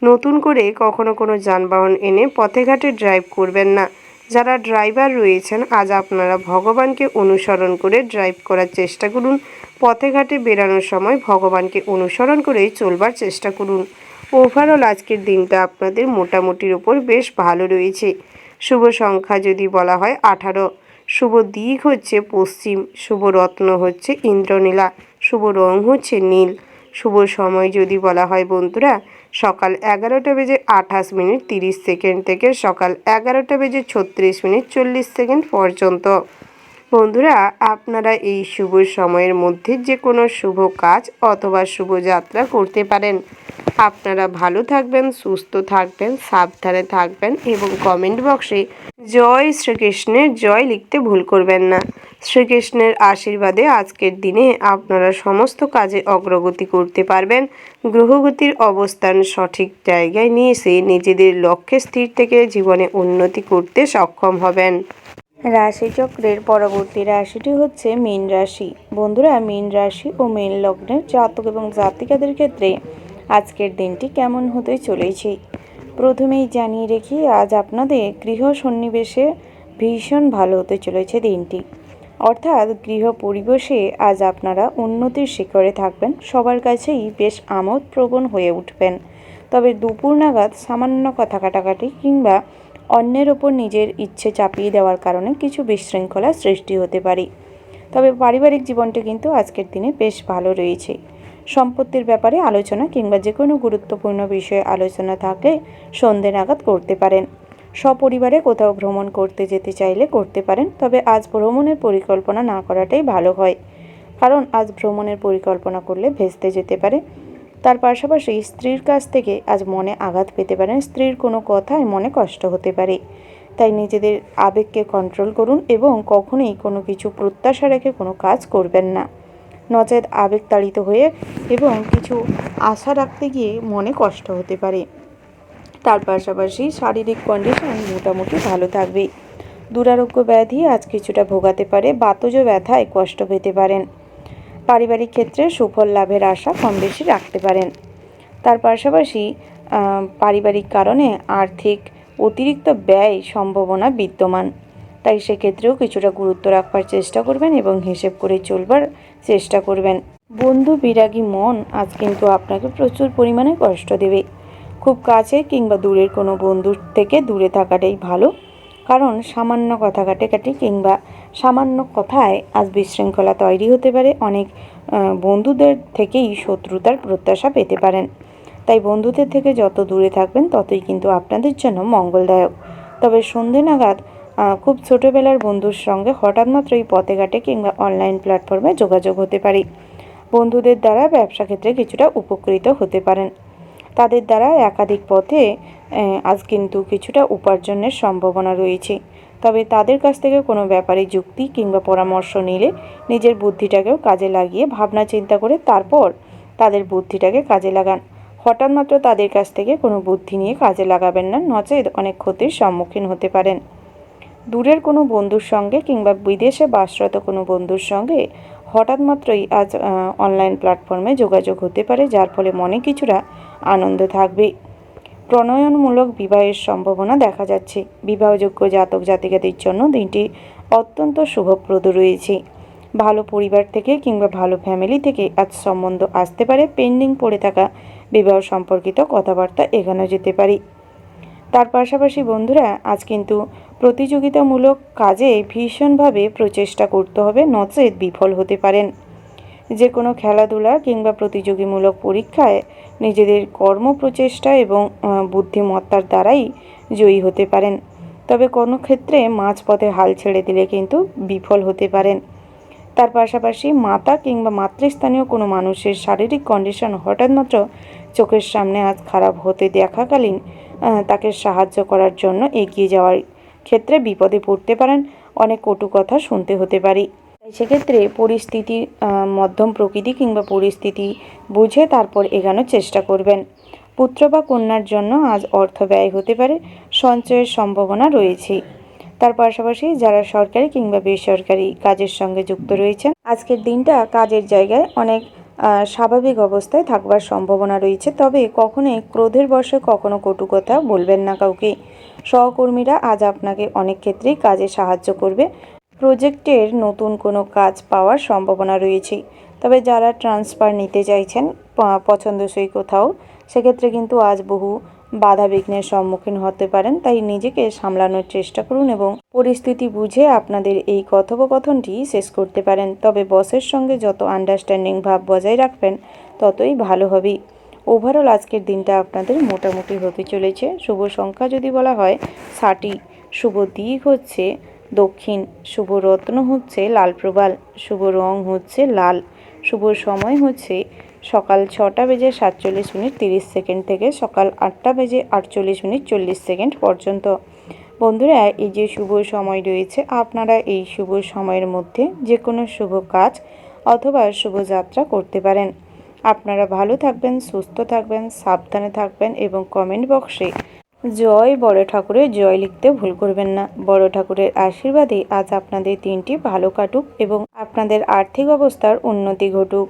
নতুন করে কখনো কোনো যানবাহন এনে পথে ঘাটে ড্রাইভ করবেন না। যারা ড্রাইভার রয়েছেন আজ আপনারা ভগবানকে অনুসরণ করে ড্রাইভ করার চেষ্টা করুন। পথে ঘাটে বেরানোর সময় ভগবানকে অনুসরণ করে চলবার চেষ্টা করুন। ওভারঅল আজকের দিনটা আপনাদের মোটামুটির ওপর বেশ ভালো রয়েছে। শুভ সংখ্যা যদি বলা হয় 18, শুভ দিক হচ্ছে পশ্চিম, শুভ রত্ন হচ্ছে ইন্দ্রনীলা, শুভ রং হচ্ছে নীল, শুভ সময় যদি বলা হয় বন্ধুরা সকাল 11:28:30 থেকে সকাল 11:36:40 পর্যন্ত। বন্ধুরা আপনারা এই শুভ সময়ের মধ্যে যে কোনো শুভ কাজ অথবা শুভ যাত্রা করতে পারেন। আপনারা ভালো থাকবেন, সুস্থ থাকবেন, সাবধানে থাকবেন এবং কমেন্ট বক্সে জয় শ্রীকৃষ্ণের জয় লিখতে ভুল করবেন না। শ্রীকৃষ্ণের আশীর্বাদে আজকের দিনে আপনারা সমস্ত কাজে অগ্রগতি করতে পারবেন। গ্রহগতির অবস্থান সঠিক জায়গায় নিয়ে এসে নিজেদের লক্ষ্যে স্থির থেকে জীবনে উন্নতি করতে সক্ষম হবেন।
রাশিচক্রের পরবর্তী রাশিটি হচ্ছে মীন রাশি। বন্ধুরা, মীন রাশি ও মীন লগ্নের জাতক এবং জাতিকাদের ক্ষেত্রে আজকের দিনটি কেমন হতে চলেছে প্রথমেই জানিয়ে রেখি, আজ আপনাদের গৃহ সন্নিবেশে ভীষণ ভালো হতে চলেছে দিনটি। অর্থাৎ গৃহ পরিবেশে আজ আপনারা উন্নতির শিখরে থাকবেন, সবার কাছেই বেশ আমোদপ্রবণ হয়ে উঠবেন। তবে দুপুর নাগাদ সামান্য কথা কাটাকাটি কিংবা অন্যের ওপর নিজের ইচ্ছে চাপিয়ে দেওয়ার কারণে কিছু বিশৃঙ্খলা সৃষ্টি হতে পারে। তবে পারিবারিক জীবনটি কিন্তু আজকের দিনে বেশ ভালো রয়েছে। সম্পত্তির ব্যাপারে আলোচনা কিংবা যে কোনো গুরুত্বপূর্ণ বিষয়ে আলোচনা থাকলে সন্ধে নাগাদ করতে পারেন। সপরিবারে কোথাও ভ্রমণ করতে যেতে চাইলে করতে পারেন, তবে আজ ভ্রমণের পরিকল্পনা না করাটাই ভালো হয়, কারণ আজ ভ্রমণের পরিকল্পনা করলে ভেস্তে যেতে পারে। তার পাশাপাশি স্ত্রীর কাছ থেকে আজ মনে আঘাত পেতে পারেন, স্ত্রীর কোনো কথায় মনে কষ্ট হতে পারে। তাই নিজেদের আবেগকে কন্ট্রোল করুন এবং কখনোই কোনো কিছু প্রত্যাশা রেখে কোনো কাজ করবেন না, নচেত আবেগতাড়িত হয়ে এবং কিছু আশা রাখতে গিয়ে মনে কষ্ট হতে পারে। তার পাশাপাশি শারীরিক কন্ডিশন মোটামুটি ভালো থাকবে। দুরারোগ্য ব্যাধি আজ কিছুটা ভোগাতে পারে, বাতজ ব্যথায় কষ্ট পেতে পারেন। পারিবারিক ক্ষেত্রে সুফল লাভের আশা কম বেশি রাখতে পারেন। তার পাশাপাশি পারিবারিক কারণে আর্থিক অতিরিক্ত ব্যয় সম্ভাবনা বিদ্যমান, তাই সেক্ষেত্রেও কিছুটা গুরুত্ব রাখবার চেষ্টা করবেন এবং হিসেব করে চলবার চেষ্টা করবেন। বন্ধু বিরাগী মন আজ কিন্তু আপনাকে প্রচুর পরিমাণে কষ্ট দেবে। খুব কাছে কিংবা দূরের কোনো বন্ধুর থেকে দূরে থাকাটাই ভালো, কারণ সামান্য কথা কাটাকাটি কিংবা সামান্য কথায় আজ বিশৃঙ্খলা তৈরি হতে পারে। অনেক বন্ধুদের থেকেই শত্রুতার প্রত্যাশা পেতে পারেন, তাই বন্ধুদের থেকে যত দূরে থাকবেন ততই কিন্তু আপনাদের জন্য মঙ্গলদায়ক। তবে সন্ধে নাগাদ খুব ছোটোবেলার বন্ধুর সঙ্গে হঠাৎ মাত্রই পথে ঘাটে কিংবা অনলাইন প্ল্যাটফর্মে যোগাযোগ হতে পারে। বন্ধুদের দ্বারা ব্যবসা ক্ষেত্রে কিছুটা উপকৃত হতে পারেন। তাদের দ্বারা একাধিক পথে আজ কিন্তু কিছুটা উপার্জনের সম্ভাবনা রয়েছে। তবে তাদের কাছ থেকে কোনো ব্যাপারে যুক্তি কিংবা পরামর্শ নিলে নিজের বুদ্ধিটাকেও কাজে লাগিয়ে ভাবনা চিন্তা করে তারপর তাদের বুদ্ধিটাকে কাজে লাগান। হঠাৎ মাত্র তাদের কাছ থেকে কোনো বুদ্ধি নিয়ে কাজে লাগাবেন না, নচেত অনেক ক্ষতির সম্মুখীন হতে পারেন। দূরের কোনো বন্ধুর সঙ্গে কিংবা বিদেশে বাসরত কোনো বন্ধুর সঙ্গে হঠাৎ মাত্রই আজ অনলাইন প্ল্যাটফর্মে যোগাযোগ হতে পারে, যার ফলে মনে কিছুটা আনন্দ থাকবে। প্রণয়নমূলক বিবাহের সম্ভাবনা দেখা যাচ্ছে। বিবাহযোগ্য জাতক জাতিকাদের জন্য দিনটি অত্যন্ত শুভপ্রদ রয়েছে। ভালো পরিবার থেকে কিংবা ভালো ফ্যামিলি থেকে আজ সম্বন্ধ আসতে পারে। পেন্ডিং পড়ে থাকা বিবাহ সম্পর্কিত কথাবার্তা এগোনো যেতে পারে। তার পাশাপাশি বন্ধুরা, আজ কিন্তু প্রতিযোগিতামূলক কাজে ভীষণভাবে প্রচেষ্টা করতে হবে, নচেত বিফল হতে পারেন। যে কোনো খেলাধুলা কিংবা প্রতিযোগীমূলক পরীক্ষায় নিজেদের কর্মপ্রচেষ্টা এবং বুদ্ধিমত্তার দ্বারাই জয়ী হতে পারেন। তবে কোনো ক্ষেত্রে মাঝপথে হাল ছেড়ে দিলে কিন্তু বিফল হতে পারেন। তার পাশাপাশি মাতা কিংবা মাতৃস্থানীয় কোনো মানুষের শারীরিক কন্ডিশন হঠাৎ মাত্র চোখের সামনে আজ খারাপ হতে দেখাকালীন তাকে সাহায্য করার জন্য এগিয়ে যাওয়ার ক্ষেত্রে বিপদে পড়তে পারেন, অনেক কটু কথা শুনতে হতে পারে। সেক্ষেত্রে পরিস্থিতি মধ্যম প্রকৃতি কিংবা পরিস্থিতি বুঝে তারপর এগোনোর চেষ্টা করবেন। পুত্র বা কন্যার জন্য আজ অর্থ ব্যয় হতে পারে, সঞ্চয়ের সম্ভাবনা রয়েছে। তার পাশাপাশি যারা সরকারি কিংবা বেসরকারি কাজের সঙ্গে যুক্ত রয়েছেন, আজকের দিনটা কাজের জায়গায় অনেক স্বাভাবিক অবস্থায় থাকবার সম্ভাবনা রয়েছে। তবে কখনোই ক্রোধের বশে কখনো কটু কথা বলবেন না কাউকে। সহকর্মীরা আজ আপনাকে অনেক ক্ষেত্রেই কাজে সাহায্য করবে। প্রজেক্টের নতুন কোনো কাজ পাওয়ার সম্ভাবনা রয়েছে। তবে যারা ট্রান্সফার নিতে চাইছেন পছন্দসই কোথাও, সেক্ষেত্রে কিন্তু আজ বহু বাধা বিঘ্নের সম্মুখীন হতে পারেন। তাই নিজেকে সামলানোর চেষ্টা করুন এবং পরিস্থিতি বুঝে আপনাদের এই কথোপকথনটি শেষ করতে পারেন। তবে বসের সঙ্গে যত আন্ডারস্ট্যান্ডিং ভাব বজায় রাখবেন ততই ভালো হবে। ওভারঅল আজকের দিনটা আপনাদের মোটামুটি হতে চলেছে। শুভ সংখ্যা যদি বলা হয় 60, শুভ দিক হচ্ছে দক্ষিণ, শুভ রত্ন হচ্ছে লাল প্রবাল, শুভ রং হচ্ছে লাল, শুভ সময় হচ্ছে সকাল 6:47:30 থেকে সকাল 8:48:40 পর্যন্ত। বন্ধুরা, এই যে শুভ সময় রয়েছে, আপনারা এই শুভ সময়ের মধ্যে যে কোনো শুভ কাজ অথবা শুভযাত্রা করতে পারেন। আপনারা ভালো থাকবেন, সুস্থ থাকবেন, সাবধানে থাকবেন এবং কমেন্ট বক্সে জয় বড় ঠাকুরের জয় লিখতে ভুল করবেন না। বড় ঠাকুরের আশীর্বাদে আজ আপনাদের দিনটি ভালো কাটুক এবং আপনাদের আর্থিক অবস্থার উন্নতি ঘটুক।